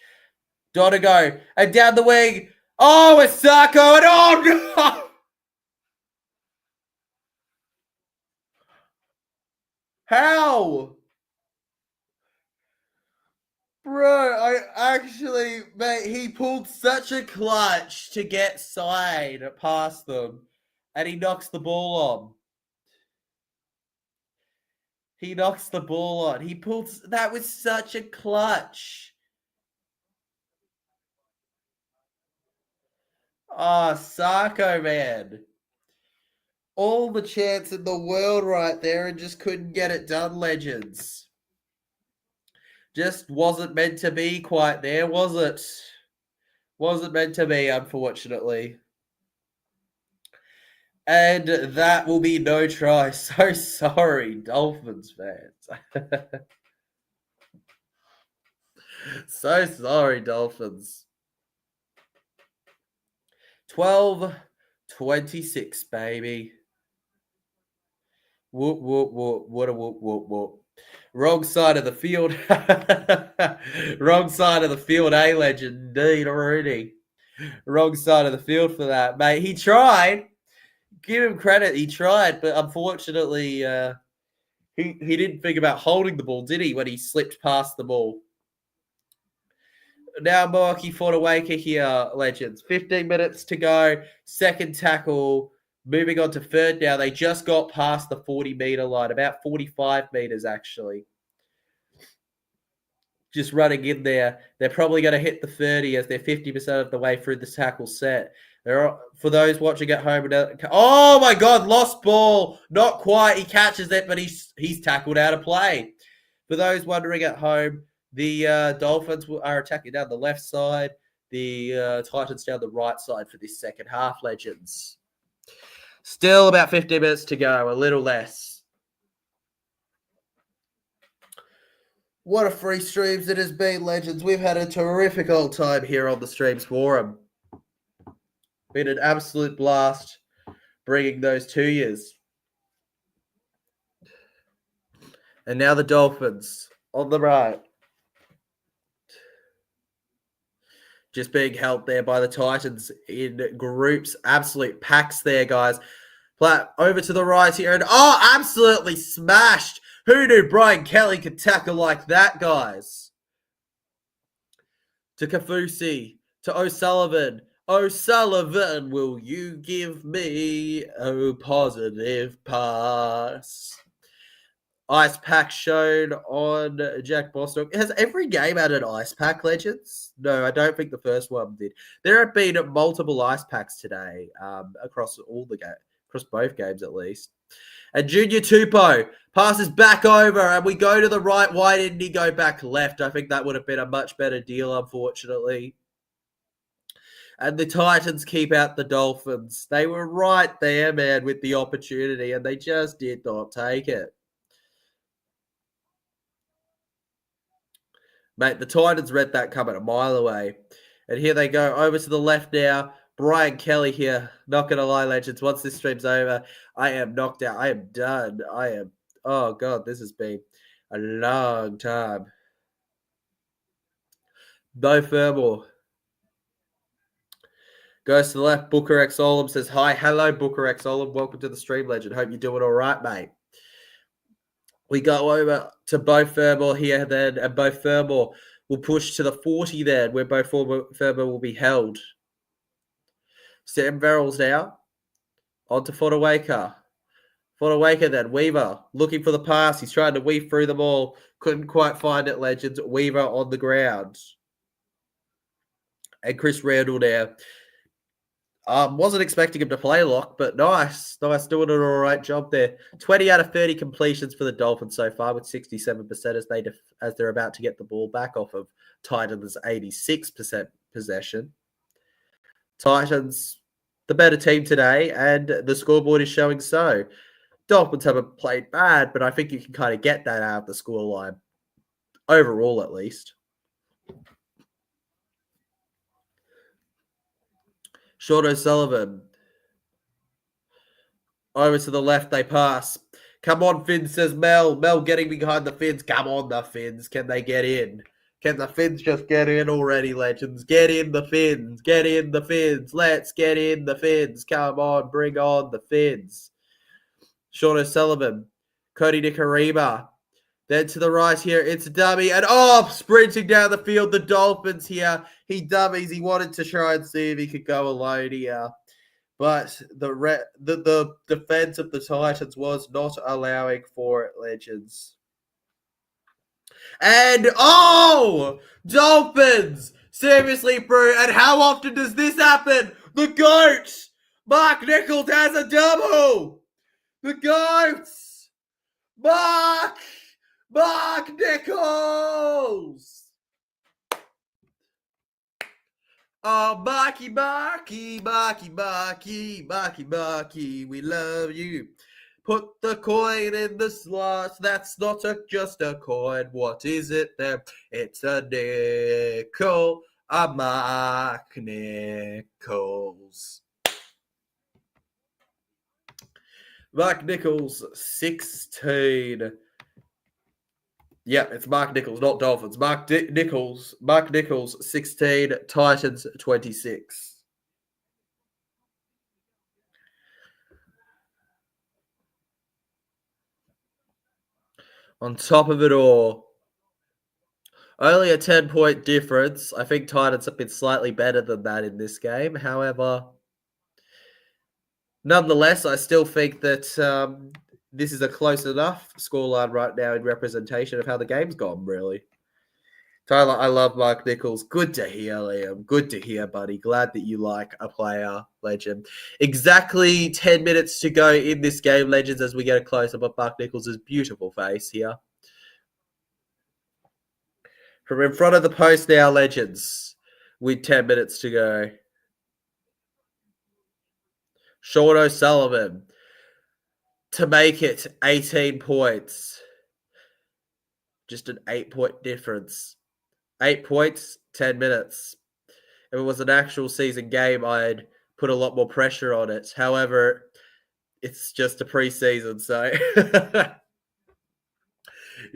Donegal. And down the wing. Oh, it's Sarko. And oh, no! How? Bro, mate, he pulled such a clutch to get side past them, and he knocks the ball on. He knocks the ball on. That was such a clutch. Oh, Sarko, man. All the chance in the world right there and just couldn't get it done, legends. Just wasn't meant to be quite there, was it? Wasn't meant to be, unfortunately. And that will be no try. So sorry, Dolphins fans. So sorry, Dolphins. 12-26, baby. Whoop, whoop, whoop. What a whoop, whoop, whoop. Wrong side of the field. Wrong side of the field, legend? Indeed, already. Wrong side of the field for that, mate. He tried. Give him credit. He tried, but unfortunately, he didn't think about holding the ball, did he, when he slipped past the ball? Now Moaki Fortawaka here, legends. 15 minutes to go. Second tackle. Moving on to third now. They just got past the 40-meter line, about 45 meters, actually. Just running in there. They're probably going to hit the 30 as they're 50% of the way through the tackle set. For those watching at home, oh my God, lost ball. Not quite. He catches it, but he's tackled out of play. For those wondering at home, the Dolphins are attacking down the left side. The Titans down the right side for this second half, legends. Still about 15 minutes to go, a little less. What a free streams it has been, legends. We've had a terrific old time here on the Streams Forum. Been an absolute blast bringing those to yous. And now the Dolphins on the right. Just being held there by the Titans in groups. Absolute packs there, guys. Over to the right here. And absolutely smashed. Who knew Brian Kelly could tackle like that, guys? To Kafusi. To O'Sullivan. O'Sullivan, will you give me a positive pass? Ice pack shown on Jack Bostock. Has every game had an ice pack, Legends? No, I don't think the first one did. There have been multiple ice packs today across across both games at least. And Junior Tupou passes back over, and we go to the right. Why didn't he go back left? I think that would have been a much better deal, unfortunately. And the Titans keep out the Dolphins. They were right there, man, with the opportunity, and they just did not take it. Mate, the Titans read that coming a mile away. And here they go over to the left now. Brian Kelly here. Not going to lie, Legends. Once this stream's over, I am knocked out. I am done. Oh, God, this has been a long time. No Fermor. Goes to the left. Booker X Olam says, hi. Hello, Booker X Olam. Welcome to the stream, Legend. Hope you're doing all right, mate. We go over to Bo Fermor here then, and Bo Fermor will push to the 40 then, where Bo Fermor will be held. Sam Verrills now. On to Fodawaker. Fodawaker then. Weaver looking for the pass. He's trying to weave through them all. Couldn't quite find it, Legends. Weaver on the ground. And Chris Randall now. Wasn't expecting him to play lock, but nice. Nice, doing an all right job there. 20 out of 30 completions for the Dolphins so far, with 67% as they're about to get the ball back off of Titans' 86% possession. Titans, the better team today, and the scoreboard is showing so. Dolphins haven't played bad, but I think you can kind of get that out of the scoreline. Overall, at least. Sean O'Sullivan. Over to the left, they pass. Come on, Finns, says Mel. Mel getting behind the Finns. Come on, the Finns. Can they get in? Can the Finns just get in already, Legends? Get in the Finns. Get in the Finns. Let's get in the Finns. Come on, bring on the Finns. Sean O'Sullivan. Cody Nikarima. Then to the right here, it's a dummy. And sprinting down the field, the Dolphins here. He dummies. He wanted to try and see if he could go alone here. But the defense of the Titans was not allowing for it, Legends. And, Dolphins! Seriously, bro. And how often does this happen? The GOAT! Mark Nichols has a double! The GOAT! Mark Nichols! Oh, Marky, we love you. Put the coin in the slot. That's not just a coin. What is it then? It's a nickel. A Mark Nichols. Mark Nichols, 16. Yeah, it's Mark Nichols, not Dolphins. Mark Nichols, 16, Titans, 26. On top of it all, only a 10-point difference. I think Titans have been slightly better than that in this game. However, nonetheless, I still think that this is a close enough scoreline right now in representation of how the game's gone, really. Tyler, I love Mark Nichols. Good to hear, Liam. Good to hear, buddy. Glad that you like a player, Legend. Exactly 10 minutes to go in this game, Legends, as we get a close-up of Mark Nichols' beautiful face here. From in front of the post now, Legends, with 10 minutes to go. Sean O'Sullivan to make it 18 points. Just an 8-point difference. 8 points, 10 minutes. If it was an actual season game, I'd put a lot more pressure on it. However, it's just a preseason, so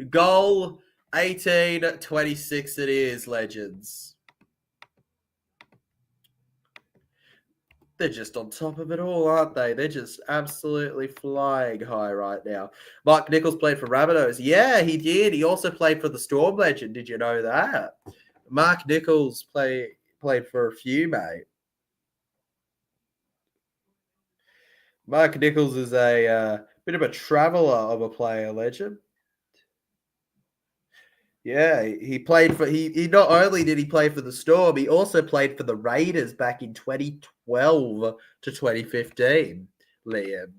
Goal 18-26 it is, legends. They're just on top of it all, aren't they? They're just absolutely flying high right now. Mark Nichols played for Rabbitohs. Yeah, he did. He also played for the Storm legend. Did you know that? Mark Nichols played for a few, mate. Mark Nichols is a bit of a traveller of a player, legend. Yeah, he played for he not only did he play for the Storm, he also played for the Raiders back in 2012 to 2015, Liam.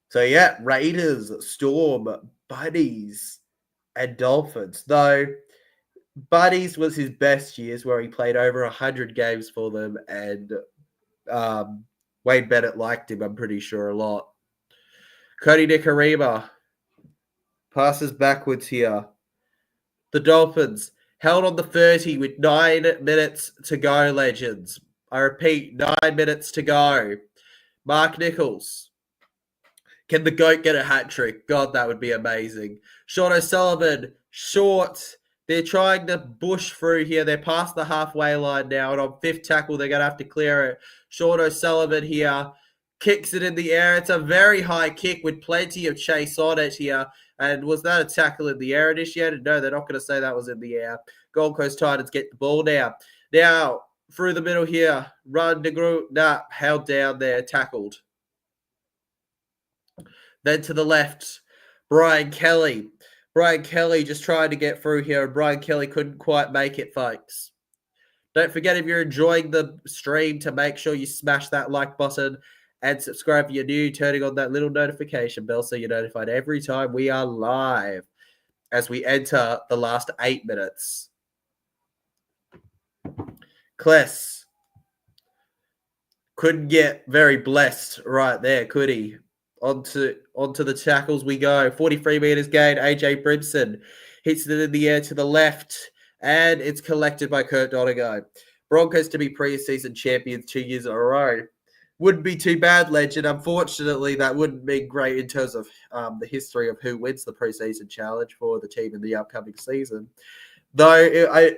So yeah, Raiders, Storm, Buddies, and Dolphins. Though Buddies was his best years where he played over 100 games for them, and Wade Bennett liked him, I'm pretty sure, a lot. Cody Nicarima passes backwards here. The Dolphins held on the 30 with 9 minutes to go, legends. I repeat, 9 minutes to go. Mark Nichols. Can the GOAT get a hat trick? God, that would be amazing. Sean O'Sullivan, short. They're trying to bush through here. They're past the halfway line now, and on fifth tackle, they're going to have to clear it. Sean O'Sullivan here kicks it in the air. It's a very high kick with plenty of chase on it here. And was that a tackle in the air initiated? No, they're not going to say that was in the air. Gold Coast Titans get the ball now. Now, through the middle here. Run, nah, held down there, tackled. Then to the left, Brian Kelly. Brian Kelly just trying to get through here, and Brian Kelly couldn't quite make it, folks. Don't forget, if you're enjoying the stream, to make sure you smash that like button and subscribe if you're new, turning on that little notification bell so you're notified every time we are live as we enter the last 8 minutes. Kless couldn't get very blessed right there, could he? Onto the tackles we go. 43 meters gain. AJ Brimson hits it in the air to the left, and it's collected by Kurt Donegal. Broncos to be preseason champions 2 years in a row. Wouldn't be too bad, legend. Unfortunately, that wouldn't be great in terms of the history of who wins the preseason challenge for the team in the upcoming season. Though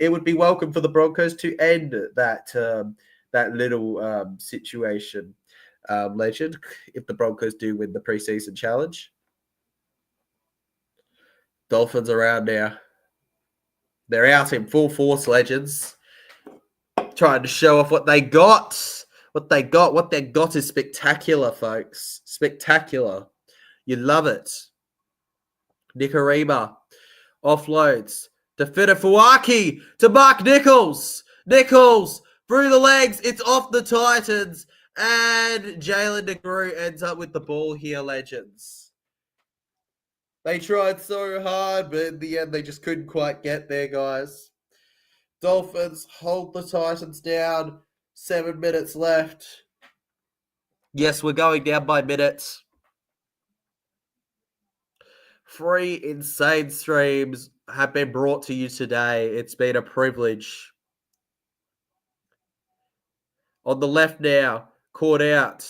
it would be welcome for the Broncos to end that little situation. Legend, if the Broncos do win the preseason challenge. Dolphins around now. They're out in full force, legends. Trying to show off what they got. What they got is spectacular, folks. Spectacular. You love it. Nicarima offloads to Fidafuaki to Mark Nichols. Nichols through the legs. It's off the Titans. And Jalen DeGrew ends up with the ball here, legends. They tried so hard, but in the end, they just couldn't quite get there, guys. Dolphins hold the Titans down. 7 minutes left. Yes, we're going down by minutes. 3 insane streams have been brought to you today. It's been a privilege. On the left now, caught out.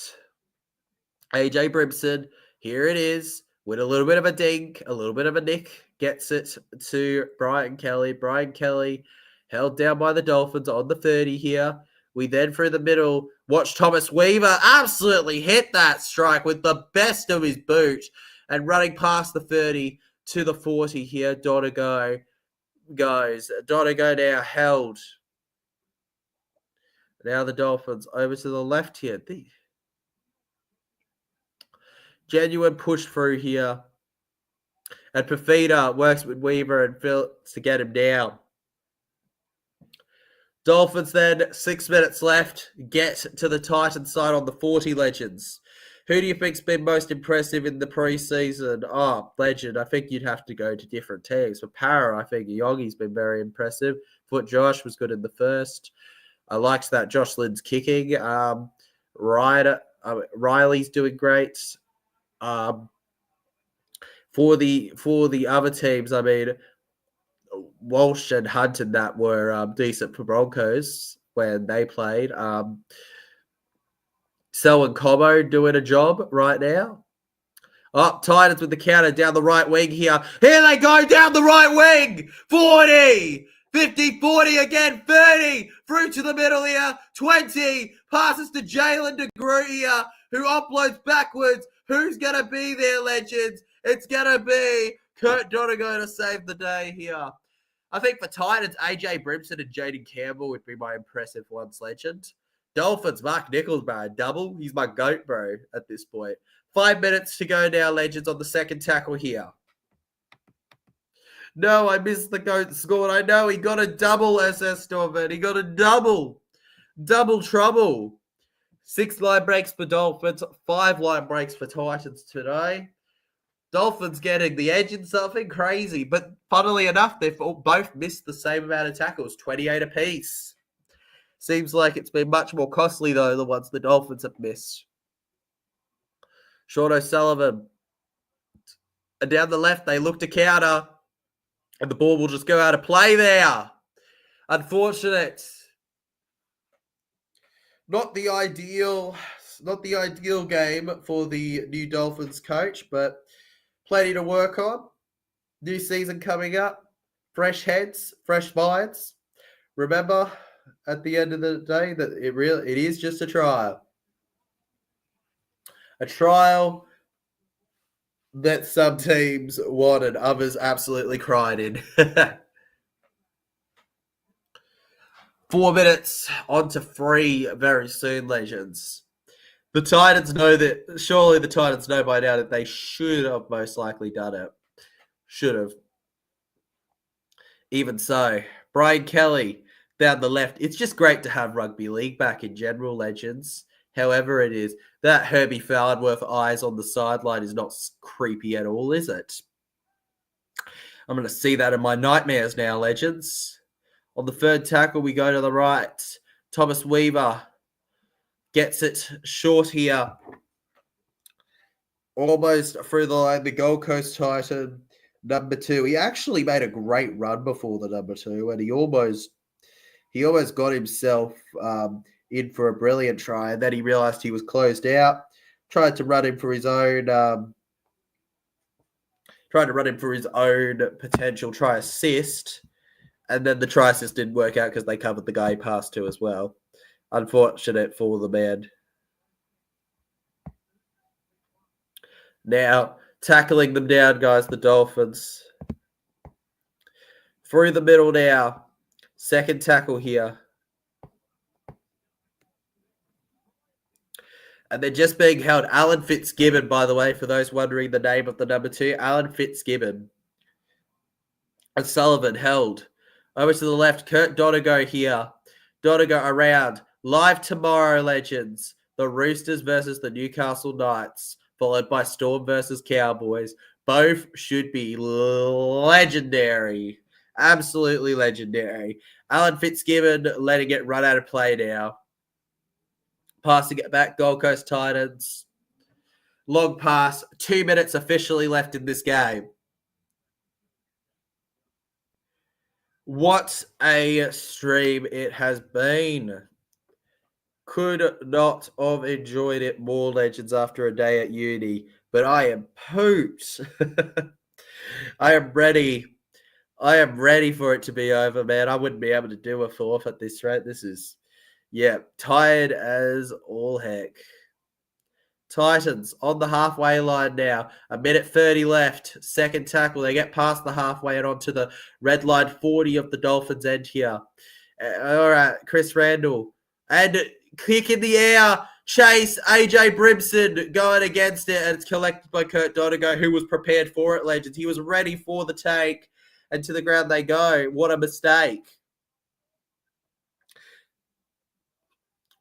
AJ Brimson, here it is, with a little bit of a dink, a little bit of a nick, gets it to Brian Kelly. Brian Kelly held down by the Dolphins on the 30 here. We then through the middle, watch Thomas Weaver absolutely hit that strike with the best of his boot and running past the 30 to the 40 here. Donegal goes. Donegal now held. Now the Dolphins over to the left here. Genuine push through here. And Perfida works with Weaver and Phil to get him down. Dolphins then, 6 minutes left, get to the Titans side on the 40, legends. Who do you think's been most impressive in the preseason? Oh, legend, I think you'd have to go to different teams. For Para, I think Yogi's been very impressive. Thought Josh was good in the first. I liked that Josh Lynn's kicking. Riley's doing great. For the other teams, I mean, Walsh and Hunt and that were decent for Broncos when they played. Sel and Cobo doing a job right now. Up, Titans with the counter down the right wing here. Here they go down the right wing. 40, 50, 40 again, 30. Through to the middle here. 20. Passes to Jalen DeGroot here, who offloads backwards. Who's going to be there, legends? It's going to be Kurt Donegal to save the day here. I think for Titans, AJ Brimson and Jaden Campbell would be my impressive ones, legend. Dolphins, Mark Nichols, bro. Double. He's my GOAT, bro, at this point. 5 minutes to go now, legends, on the second tackle here. No, I missed the GOAT score. I know he got a double, SS Stormman. He got a double. Double trouble. 6 line breaks for Dolphins, 5 line breaks for Titans today. Dolphins getting the edge in something crazy. But funnily enough, they've both missed the same amount of tackles, 28 apiece. Seems like it's been much more costly, though, the ones the Dolphins have missed. Sean O'Sullivan. And down the left, they look to counter. And the ball will just go out of play there. Unfortunate. Not the ideal game for the new Dolphins coach, but plenty to work on. New season coming up. Fresh heads, fresh minds. Remember, at the end of the day, that it is just a trial. A trial that some teams won and others absolutely cried in. 4 minutes on to 3 very soon, legends. The Titans know that, surely the Titans know by now that they should have most likely done it. Should have. Even so, Brian Kelly down the left. It's just great to have rugby league back in general, legends. However it is, that Herbie Farnworth eyes on the sideline is not creepy at all, is it? I'm going to see that in my nightmares now, legends. On the third tackle, we go to the right. Thomas Weaver gets it short here. Almost through the line, the Gold Coast Titan, number 2. He actually made a great run before the number 2, and he almost got himself in for a brilliant try, and then he realized he was closed out. Tried to run him for his own potential try assist, and then the try assist didn't work out because they covered the guy he passed to as well. Unfortunate for the man. Now, tackling them down, guys, the Dolphins. Through the middle now. Second tackle here. And they're just being held. Alan Fitzgibbon, by the way, for those wondering the name of the number 2. Alan Fitzgibbon. And Sullivan held. Over to the left, Kurt Donegal here. Donegal around. Live tomorrow, legends. The Roosters versus the Newcastle Knights. Followed by Storm versus Cowboys. Both should be legendary. Absolutely legendary. Alan Fitzgibbon letting it run out of play now. Passing it back, Gold Coast Titans. Long pass, 2 minutes officially left in this game. What a stream it has been. Could not have enjoyed it more, legends, after a day at uni. But I am pooped. I am ready. I am ready for it to be over, man. I wouldn't be able to do a 4th at this rate. This is... yeah, tired as all heck. Titans on the halfway line now. 1:30 left. Second tackle. They get past the halfway and onto the red line 40 of the Dolphins end here. All right, Chris Randall. And kick in the air. Chase, AJ Brimson going against it. And it's collected by Kurt Donegal, who was prepared for it, legends. He was ready for the take. And to the ground they go. What a mistake.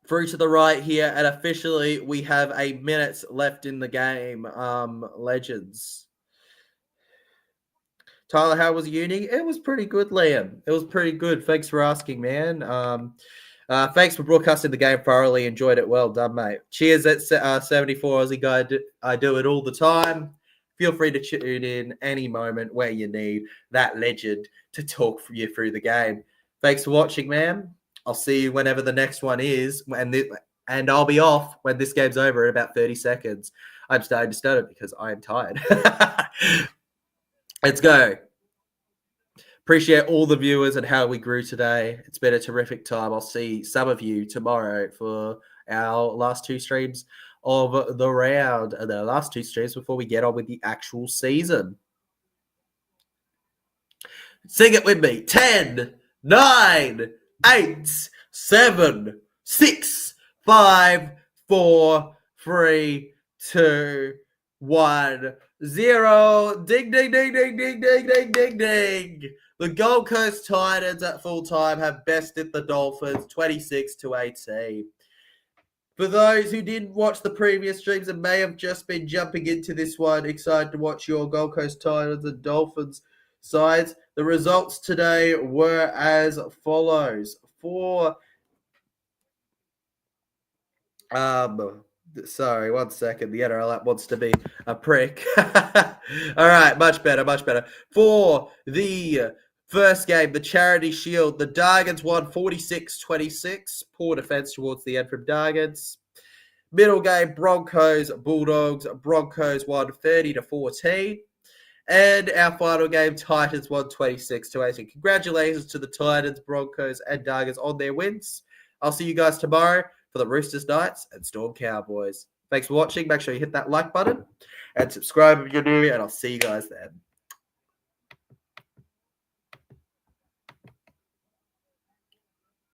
Through to the right here, and officially we have a minute left in the game. Legends. Tyler, how was uni? It was pretty good, Liam. It was pretty good. Thanks for asking, man. Thanks for broadcasting the game thoroughly. Enjoyed it. Well done, mate. Cheers at 74 Aussie guy. I do it all the time. Feel free to tune in any moment where you need that legend to talk you through the game. Thanks for watching, man. I'll see you whenever the next one is, and I'll be off when this game's over in about 30 seconds. I'm starting to stutter because I am tired. Let's go. Appreciate all the viewers and how we grew today. It's been a terrific time. I'll see some of you tomorrow for our last 2 streams of the round and the last 2 streams before we get on with the actual season. Sing it with me. 10, 9, 8, 7, 6, 5, 4, 3, 2, 1, 0. Ding, ding, ding, ding, ding, ding, ding, ding, ding. The Gold Coast Titans at full time have bested the Dolphins 26-18. For those who didn't watch the previous streams and may have just been jumping into this one, excited to watch your Gold Coast Titans and Dolphins sides, the results today were as follows. Sorry, 1 second. The NRL app wants to be a prick. All right, much better, much better. For the first game, the Charity Shield, the Dargans won 46-26. Poor defense towards the end from Dargans. Middle game, Broncos, Bulldogs. Broncos won 30-14. And our final game, Titans won 26-18. Congratulations to the Titans, Broncos, and Dargans on their wins. I'll see you guys tomorrow for the Roosters Knights and Storm Cowboys. Thanks for watching. Make sure you hit that like button and subscribe if you're new, and I'll see you guys then.